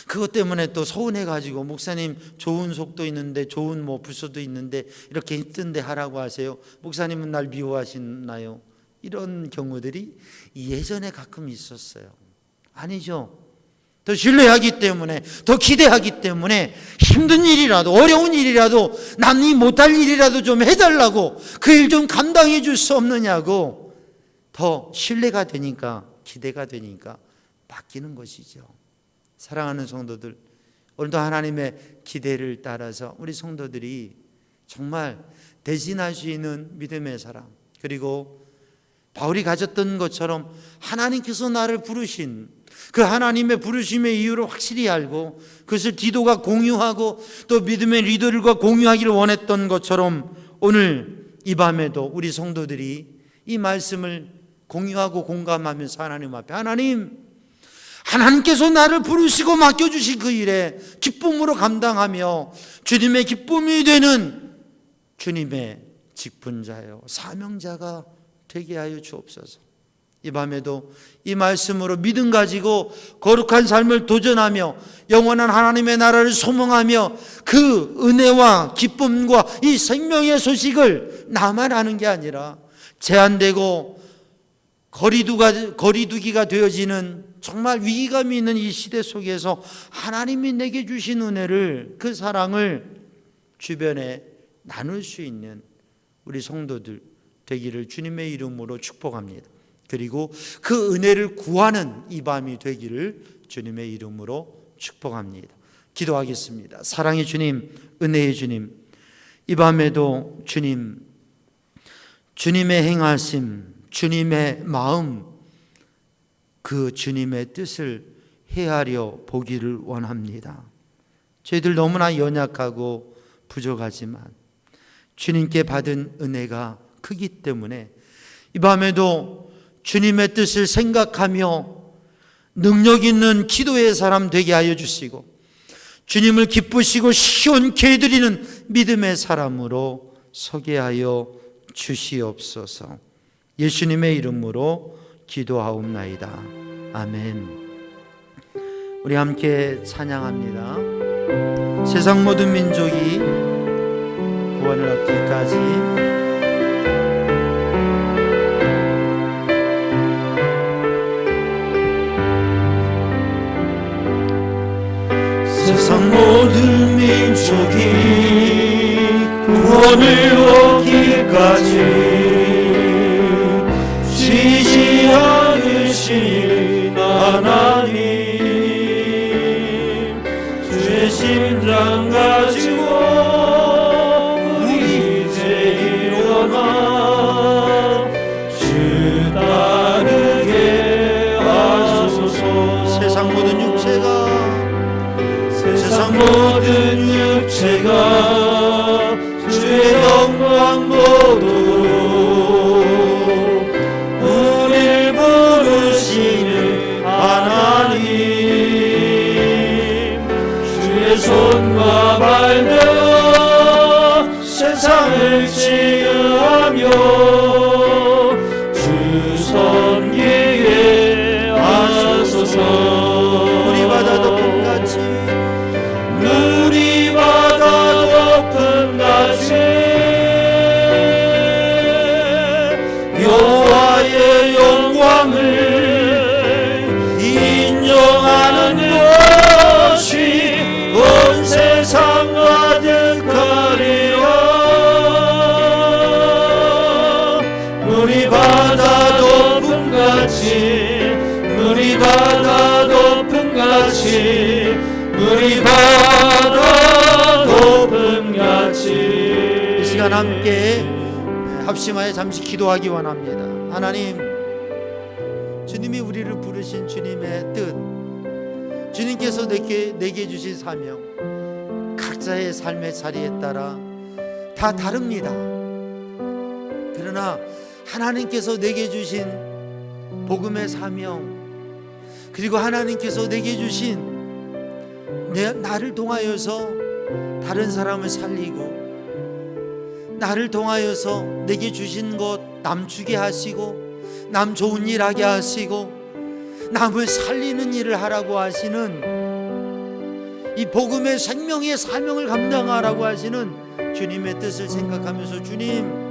그것 때문에 또 서운해가지고, 목사님 좋은 속도 있는데, 좋은 뭐 부서도 있는데 이렇게 힘든데 하라고 하세요. 목사님은 날 미워하시나요? 이런 경우들이 예전에 가끔 있었어요. 아니죠. 더 신뢰하기 때문에, 더 기대하기 때문에 힘든 일이라도, 어려운 일이라도, 남이 못할 일이라도 좀 해달라고, 그 일 좀 감당해 줄 수 없느냐고 더 신뢰가 되니까, 기대가 되니까 바뀌는 것이죠. 사랑하는 성도들, 오늘도 하나님의 기대를 따라서 우리 성도들이 정말 대신할 수 있는 믿음의 사람, 그리고 바울이 가졌던 것처럼 하나님께서 나를 부르신 그 하나님의 부르심의 이유를 확실히 알고 그것을 디도가 공유하고 또 믿음의 리더들과 공유하기를 원했던 것처럼 오늘 이 밤에도 우리 성도들이 이 말씀을 공유하고 공감하면서 하나님 앞에, 하나님께서 나를 부르시고 맡겨주신 그 일에 기쁨으로 감당하며 주님의 기쁨이 되는 주님의 직분자요 사명자가 되게 하여 주옵소서. 이 밤에도 이 말씀으로 믿음 가지고 거룩한 삶을 도전하며 영원한 하나님의 나라를 소망하며 그 은혜와 기쁨과 이 생명의 소식을 나만 아는 게 아니라 제한되고 거리두기가 되어지는 정말 위기감이 있는 이 시대 속에서 하나님이 내게 주신 은혜를, 그 사랑을 주변에 나눌 수 있는 우리 성도들 되기를 주님의 이름으로 축복합니다. 그리고 그 은혜를 구하는 이 밤이 되기를 주님의 이름으로 축복합니다. 기도하겠습니다. 사랑의 주님, 은혜의 주님, 이 밤에도 주님의 행하심, 주님의 마음, 그 주님의 뜻을 헤아려 보기를 원합니다. 저희들 너무나 연약하고 부족하지만 주님께 받은 은혜가 크기 때문에 이 밤에도 주님의 뜻을 생각하며 능력 있는 기도의 사람 되게 하여 주시고 주님을 기쁘시고 시원케 해드리는 믿음의 사람으로 서게 하여 주시옵소서. 예수님의 이름으로 기도하옵나이다. 아멘. 우리 함께 찬양합니다. 세상 모든 민족이 구원을 얻기까지. 세상 모든 민족이 구원을 얻기까지 쉬지 않으신 하나님, 주의 심장 가지고 우리 이제 일어나 주 따르게 하소서. 세상 모든 육체가 주의 영광 보도록 우리를 부르시는 하나님, 주의 손과 발되어 세상을 치유하며 주 섬기게 하소서. 우리 바다 높음같이 우리 바다 높음같이 여호와의 영광을 인정하는 것이 온 세상 가득하리라. 우리 바다 높음같이, 우리 바다 높음같이, 우리 바다 높음같이. 이 시간 함께 합심하여 잠시 기도하기 원합니다. 하나님, 주님이 우리를 부르신 주님의 뜻, 주님께서 내게 주신 사명, 각자의 삶의 자리에 따라 다 다릅니다. 그러나 하나님께서 내게 주신 복음의 사명, 그리고 하나님께서 내게 주신 나를 통하여서 다른 사람을 살리고, 나를 통하여서 내게 주신 것 남 주게 하시고, 남 좋은 일 하게 하시고, 남을 살리는 일을 하라고 하시는 이 복음의 생명의 사명을 감당하라고 하시는 주님의 뜻을 생각하면서, 주님,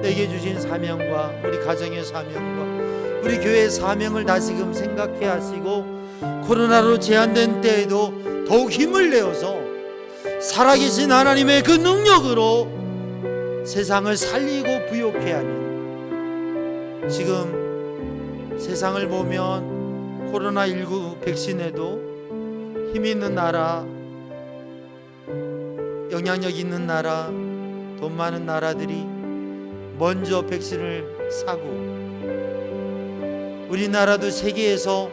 내게 주신 사명과 우리 가정의 사명과 우리 교회의 사명을 다시금 생각해 하시고, 코로나로 제한된 때에도 더욱 힘을 내어서 살아계신 하나님의 그 능력으로 세상을 살리고 부욕케 하는, 지금 세상을 보면 코로나19 백신에도 힘 있는 나라, 영향력 있는 나라, 돈 많은 나라들이 먼저 백신을 사고, 우리나라도 세계에서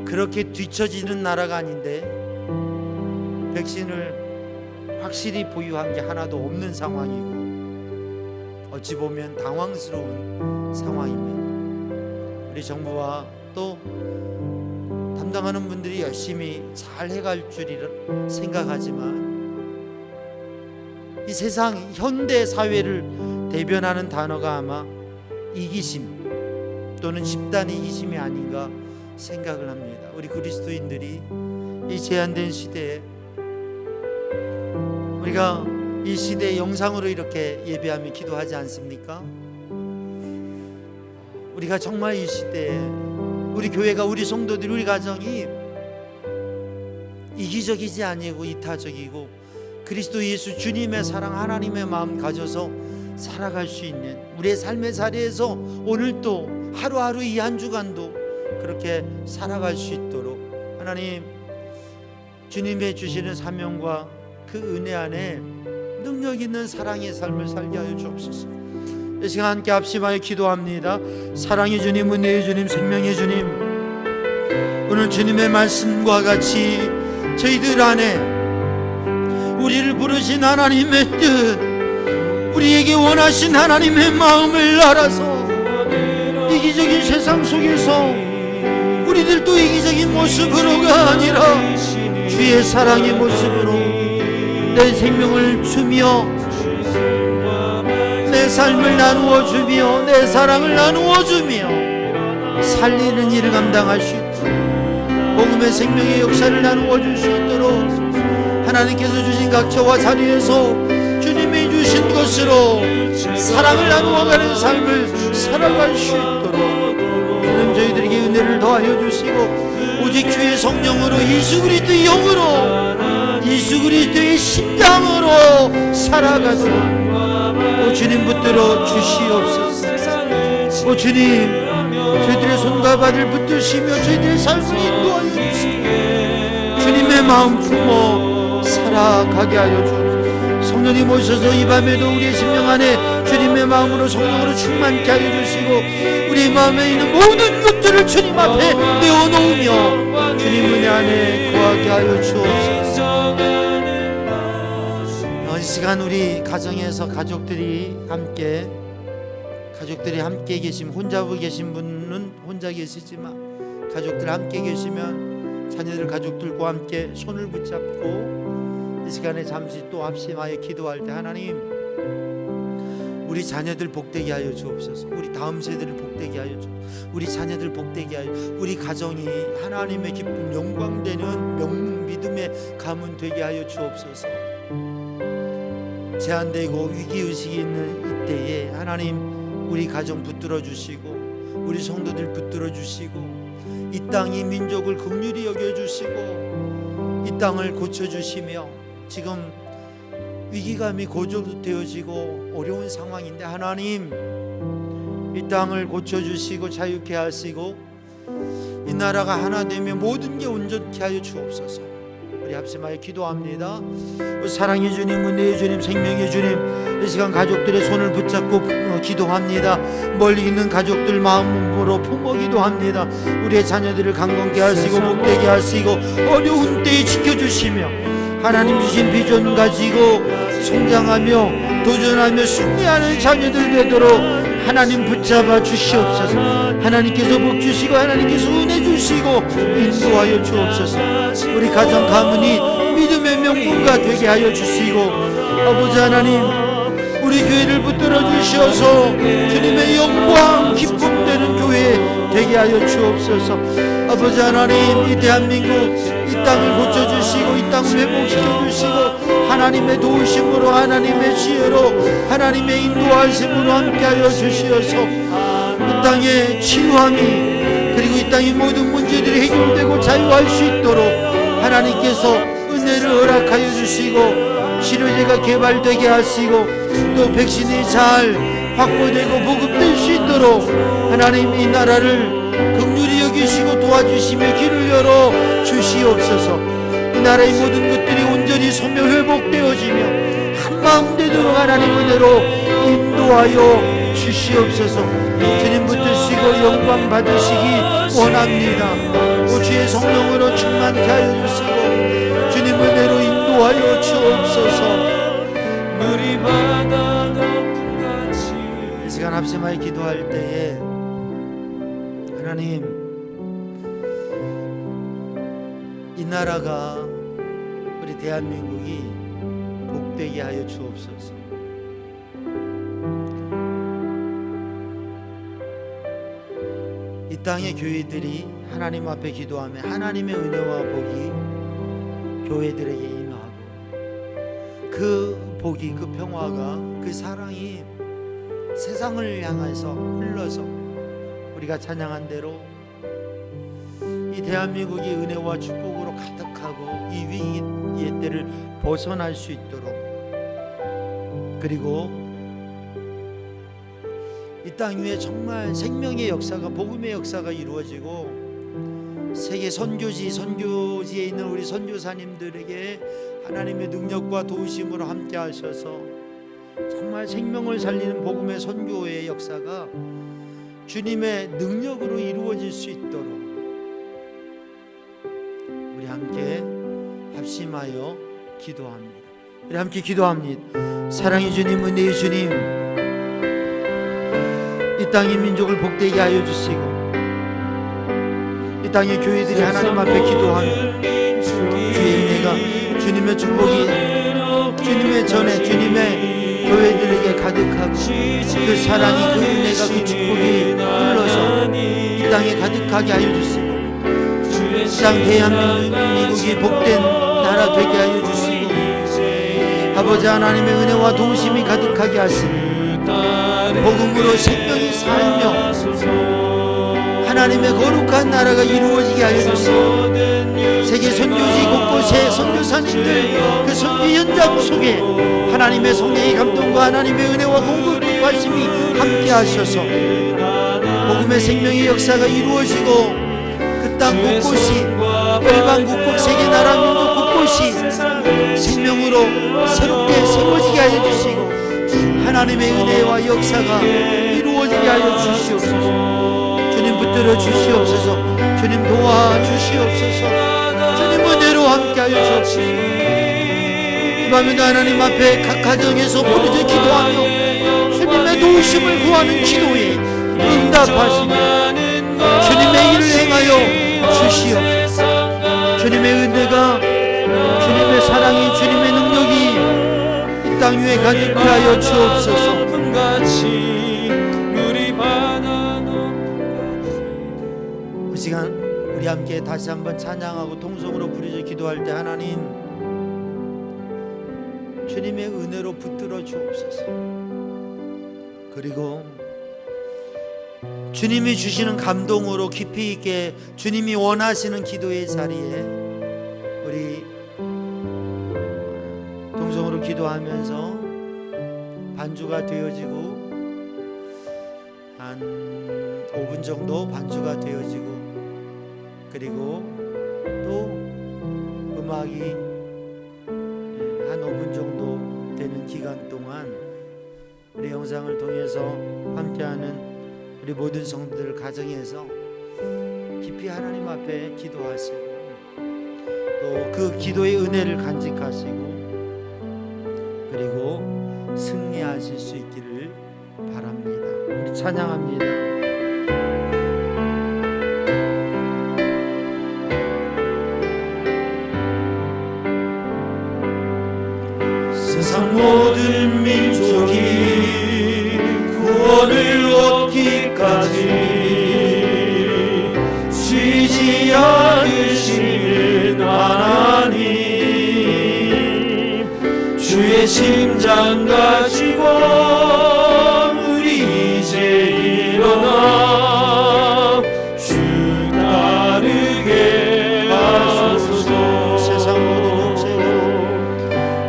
그렇게 뒤처지는 나라가 아닌데 백신을 확실히 보유한 게 하나도 없는 상황이고, 어찌 보면 당황스러운 상황입니다. 우리 정부와 또 담당하는 분들이 열심히 잘 해갈 줄이라 생각하지만, 이 세상 현대 사회를 대변하는 단어가 아마 이기심 또는 집단 이기심이 아닌가 생각을 합니다. 우리 그리스도인들이 이 제한된 시대에, 우리가 이 시대에 영상으로 이렇게 예배하며 기도하지 않습니까? 우리가 정말 이 시대에 우리 교회가, 우리 성도들이, 우리 가정이 이기적이지 아니고 이타적이고 그리스도 예수 주님의 사랑, 하나님의 마음 가져서 살아갈 수 있는 우리의 삶의 자리에서 오늘 또 하루하루 이 한 주간도 그렇게 살아갈 수 있도록 하나님 주님의 주시는 사명과 그 은혜 안에 능력 있는 사랑의 삶을 살게 하여 주옵소서. 이 시간 함께 합심하여 기도합니다. 사랑의 주님, 은혜의 주님, 생명의 주님, 오늘 주님의 말씀과 같이 저희들 안에 우리를 부르신 하나님의 뜻, 우리에게 원하신 하나님의 마음을 알아서 이기적인 세상 속에서 우리들도 이기적인 모습으로가 아니라 주의 사랑의 모습으로 내 생명을 주며 내 삶을 나누어 주며 내 사랑을 나누어 주며 살리는 일을 감당할 수 있도록, 복음의 생명의 역사를 나누어 줄 수 있도록 하나님께서 주신 각처와 자리에서 주님이 주신 것으로 사랑을 나누어가는 삶을 살아갈 수 있도록 주님 저희들에게 은혜를 더하여 주시고, 오직 주의 성령으로, 예수 그리스도의 영으로, 예수 그리스도의 심장으로 살아가도록 오 주님 붙들어 주시옵소서. 오 주님, 저희들의 손과 발을 붙드시며 저희들의 삶을 인도하여 주시고 주님의 마음 품어 살아가게 하여 주옵소서. 성령님 오셔서 이 밤에도 우리의 심령 안에 주님의 마음으로, 성령으로 충만케 하여 주시고 우리 마음에 있는 모든 것들을 주님 앞에 내어놓으며 주님 은혜 안에 거하게 하여 주옵소서. 이 시간 우리 가정에서 가족들이 함께 계시면, 혼자 계신 분은 혼자 계시지만 가족들 함께 계시면 자녀들, 가족들과 함께 손을 붙잡고 이 시간에 잠시 또 합심하여 기도할 때, 하나님 우리 자녀들 복되게 하여 주옵소서. 우리 다음 세대를 복되게 하여 주옵소서. 우리 자녀들 복되게 하여, 우리 가정이 하나님의 기쁨, 영광되는 명문 믿음의 가문 되게 하여 주옵소서. 제한되고 위기의식이 있는 이때에 하나님 우리 가정 붙들어 주시고 우리 성도들 붙들어 주시고 이 땅, 이 민족을 긍휼히 여겨 주시고 이 땅을 고쳐 주시며, 지금 위기감이 고조되어지고 어려운 상황인데 하나님 이 땅을 고쳐 주시고 자유케 하시고 이 나라가 하나 되며 모든 게 온전케 하여 주옵소서. 우리 합심하여 기도합니다. 사랑의 주님, 은혜의 주님, 생명의 주님, 이 시간 가족들의 손을 붙잡고 기도합니다. 멀리 있는 가족들 마음으로 품어 기도합니다. 우리의 자녀들을 강건케 하시고 복되게 하시고 어려운 때에 지켜주시며 하나님 주신 비전 가지고 성장하며 도전하며 승리하는 자녀들 되도록 하나님 붙잡아 주시옵소서. 하나님께서 복 주시고 하나님께서 은혜 주시고 인도하여 주옵소서. 우리 가정 가문이 믿음의 명분가 되게 하여 주시고, 아버지 하나님 우리 교회를 붙들어 주셔서 주님의 영광 기쁨 되는 교회 되게 하여 주옵소서. 아버지 하나님 이 대한민국 이 땅을 고쳐주시고 이 땅을 회복시켜주시고 하나님의 도우심으로, 하나님의 지혜로, 하나님의 인도하심으로 함께하여 주시어서 이 땅의 치유함이, 그리고 이 땅의 모든 문제들이 해결되고 자유할 수 있도록 하나님께서 은혜를 허락하여 주시고 치료제가 개발되게 하시고 또 백신이 잘 확보되고 보급될 수 있도록 하나님 이 나라를 긍휼히 여기시고 도와주시며 길을 열어 주시옵소서. 이 나라의 모든 것들이 온전히 소멸 회복되어지며 마음대로 하나님 은혜로 인도하여 주시옵소서. 주님 붙드시고 영광 받으시기 원합니다. 주의 성령으로 충만케 하여 주시고 주님 은혜로 인도하여 주옵소서. 물이 바다 높은 같이. 이 시간 합심하여 기도할 때에 하나님, 이 나라가 우리 대한민국이 복되게 하여 주옵소서. 이 땅의 교회들이 하나님 앞에 기도하며 하나님의 은혜와 복이 교회들에게 임하고 그 복이, 그 평화가, 그 사랑이 세상을 향해서 흘러서 우리가 찬양한 대로 이 대한민국이 은혜와 축복으로 가득하고 이 위기의 때를 벗어날 수 있도록, 그리고 이 땅 위에 정말 생명의 역사가, 복음의 역사가 이루어지고 세계 선교지에 있는 우리 선교사님들에게 하나님의 능력과 도우심으로 함께 하셔서 정말 생명을 살리는 복음의 선교의 역사가 주님의 능력으로 이루어질 수 있도록 우리 함께 합심하여 기도합니다. 우리 함께 기도합니다. 사랑의 주님, 은혜의 주님, 이 땅의 민족을 복되게 하여 주시고 이 땅의 교회들이 하나님 앞에 기도하며 주의 은혜가, 주님의 축복이 주님의 전에 주님의 교회들에게 가득하고 그 사랑이, 그 은혜가, 그 축복이 흘러서 이 땅에 가득하게 하여 주시고 이 땅 대한민국이 복된 나라 되게 하여 주시고 아버지 하나님의 은혜와 도우심이 가득하게 하시고 복음으로 생명이 살며 하나님의 거룩한 나라가 이루어지게 하여 주시고 세계 선교지 곳곳에 선교사님들 그 선교 현장 속에 하나님의 성령의 감동과 하나님의 은혜와 공급하심이 함께 하셔서 복음의 생명의 역사가 이루어지고 그 땅 곳곳이, 열방 곳곳, 세계 나라 민족 곳곳이 생명으로 새롭게 세워지게 하여 주시고 하나님의 은혜와 역사가 이루어지게 하여 주시옵소서. 주님 붙들어 주시옵소서. 주님 도와 주시옵소서. 주님 은혜로 함께 하여 주옵소서. 이 밤에도 하나님 앞에 각 가정에서 부르짖어 기도하며 주님의 도우심을 구하는 기도에 응답하시며 주님의 일을 행하여 주시옵소서. 주님의 은혜가, 주님의 사랑이, 주님의 능력이 이 땅 위에 가득히 하여 주옵소서. 이 시간 우리 함께 다시 한번 찬양하고 통성으로 부르짖어 기도할 때 하나님, 주님의 은혜로 붙들어 주옵소서. 그리고 주님이 주시는 감동으로 깊이 있게 주님이 원하시는 기도의 자리에 우리 동성으로 기도하면서 반주가 되어지고 한 5분 정도 반주가 되어지고 그리고 또 음악이 한 5분 정도 되는 기간 동안 우리 영상을 통해서 함께하는 우리 모든 성도들 가정에서 깊이 하나님 앞에 기도하시고 또 그 기도의 은혜를 간직하시고 그리고 승리하실 수 있기를 바랍니다. 우리 찬양합니다. 세상 모든 민족이 구원을 얻기까지 쉬지 않으시는 하나님, 주의 심장 가지고 우리 이제 일어나 주 따르게 하소서.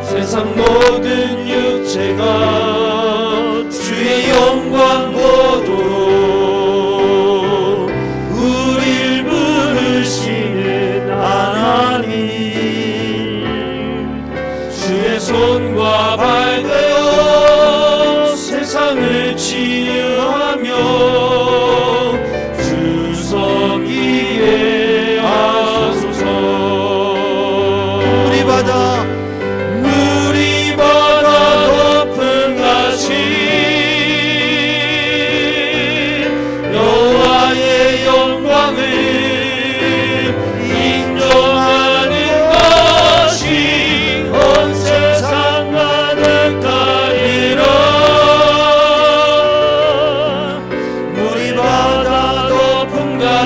세상 모든 육체가 주의 영광 보도록 우릴 부르시는 하나님, 주의 손과 발과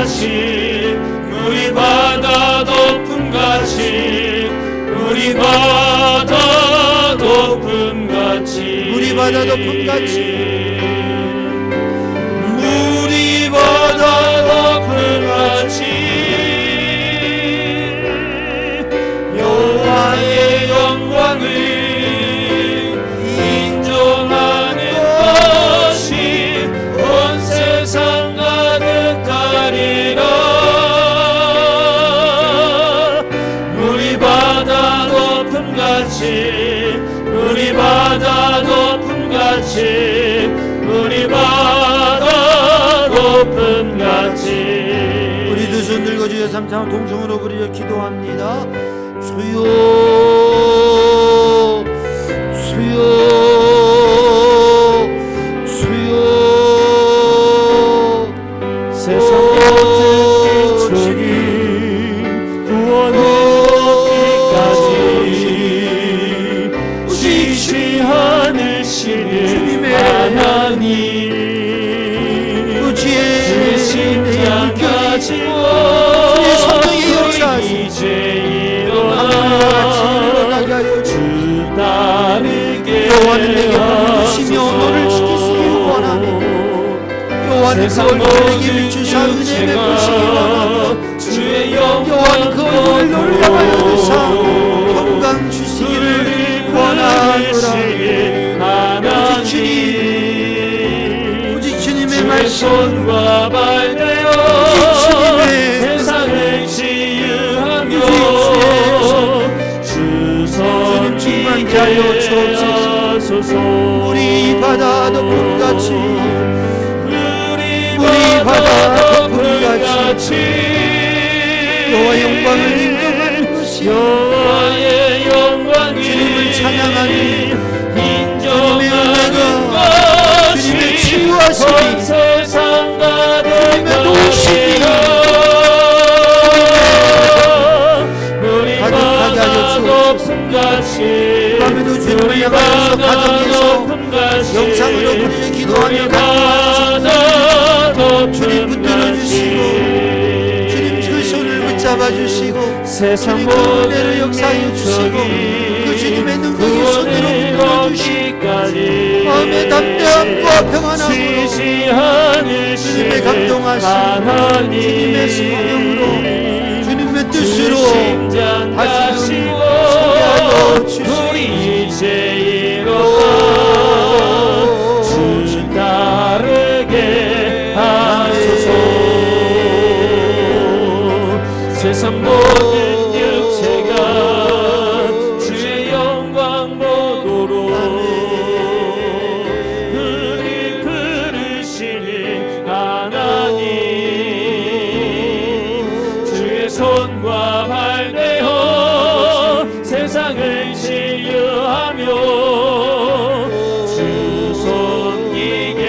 높음같이 우리 바다 높음같이 우리 바다 높음같이 우리 바다 높음같이 우리 바다 높음같이 여호와의 영광을 인정하는 것이 온 세상 가득하리라. 우리 바다 높음같이 우리 바다 높음같이 우리 바다 높음같이 우리 두 손 들고 주여 삼창 동성으로 부르려 기도합니다. 주여 주여 주여 세상 모든 기초기 구원의 없기까지 지시하는 신의 하나님 주의 심장 가지고 주의 성령의 역사하심 이제 일어나게 하여 주 따르게 여호와는 내게 부르시며 너를 지키시기 원하네. 여호와는 그 얼굴을 내게 비추사 은혜 베푸시기 원하네. 주의 여호와는 그 얼굴을 너를 향하여 드사 평강 주시기를 원하노라. 오직 주님의 말씀 손과 발되어 세상을 치유하며 주님 충만케 하여 주옵소서. 우리 바다 높음같이 우리 바다 높음같이 여호와 영광을 인정하는 것이 여호와의 영광을 주님을 찬양하니 인정하는 주님의 것이 치유하심이 온 세상 주님의 도우심이 우리 가득하게 하여 바다 주옵소서. 높음같이 밤에도 주님을 향하여서 가정에서 영상으로 부르짖어 기도하며 주님 붙들어 주시고 주님 그 손을 붙잡아 주시고 세상 주님 그 은혜를 역사하여 주시고 그 주님의 능력의 손으로 붙들어 주시고 마음의 담대함과 평안함으로 주님의 감동하심 주님의 성령으로 주님의 뜻으로 다시금 소개하여 주시고 우리 이제 이로다 주 따르게 하소서. 세상 모든 육체가 주의 영광 보도록 우리 부르시는 하나님 주의 손과 발되어 세상을 치유하며 주 섬기게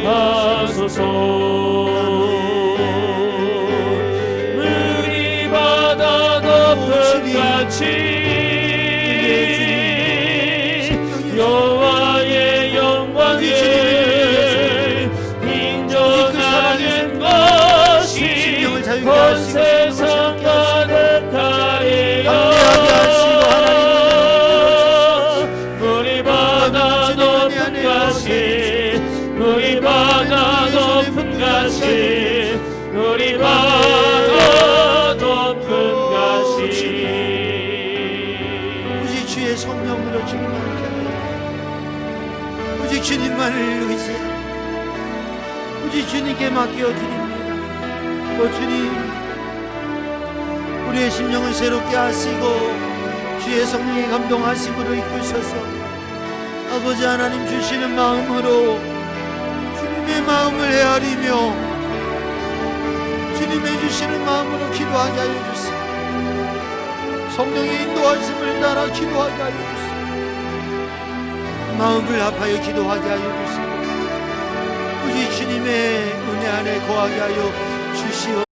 하소서. 우리 바다 높음같이 여호와의 영광을 인정하는 것이 온 세상 가득하리라. 우리 바다 높음같이 우리 바다 높음같이 우리 바다 높음같이 오직 주의 성령으로 충만케 하여 오직 주님만을 의지하여 오직 주님께 맡겨드립니다. 오 주님 우리의 심령을 새롭게 하시고 주의 성령의 감동하심으로 이끄셔서 아버지 하나님 주시는 마음으로 주님의 마음을 헤아리며 주님의 주시는 마음으로 기도하게 하여 주시고 성령의 인도하심을 따라 기도하게 하여 주시고 마음을 합하여 기도하게 하여 주시고 오직 주님의 은혜 안에 거하게 하여 주시옵소서.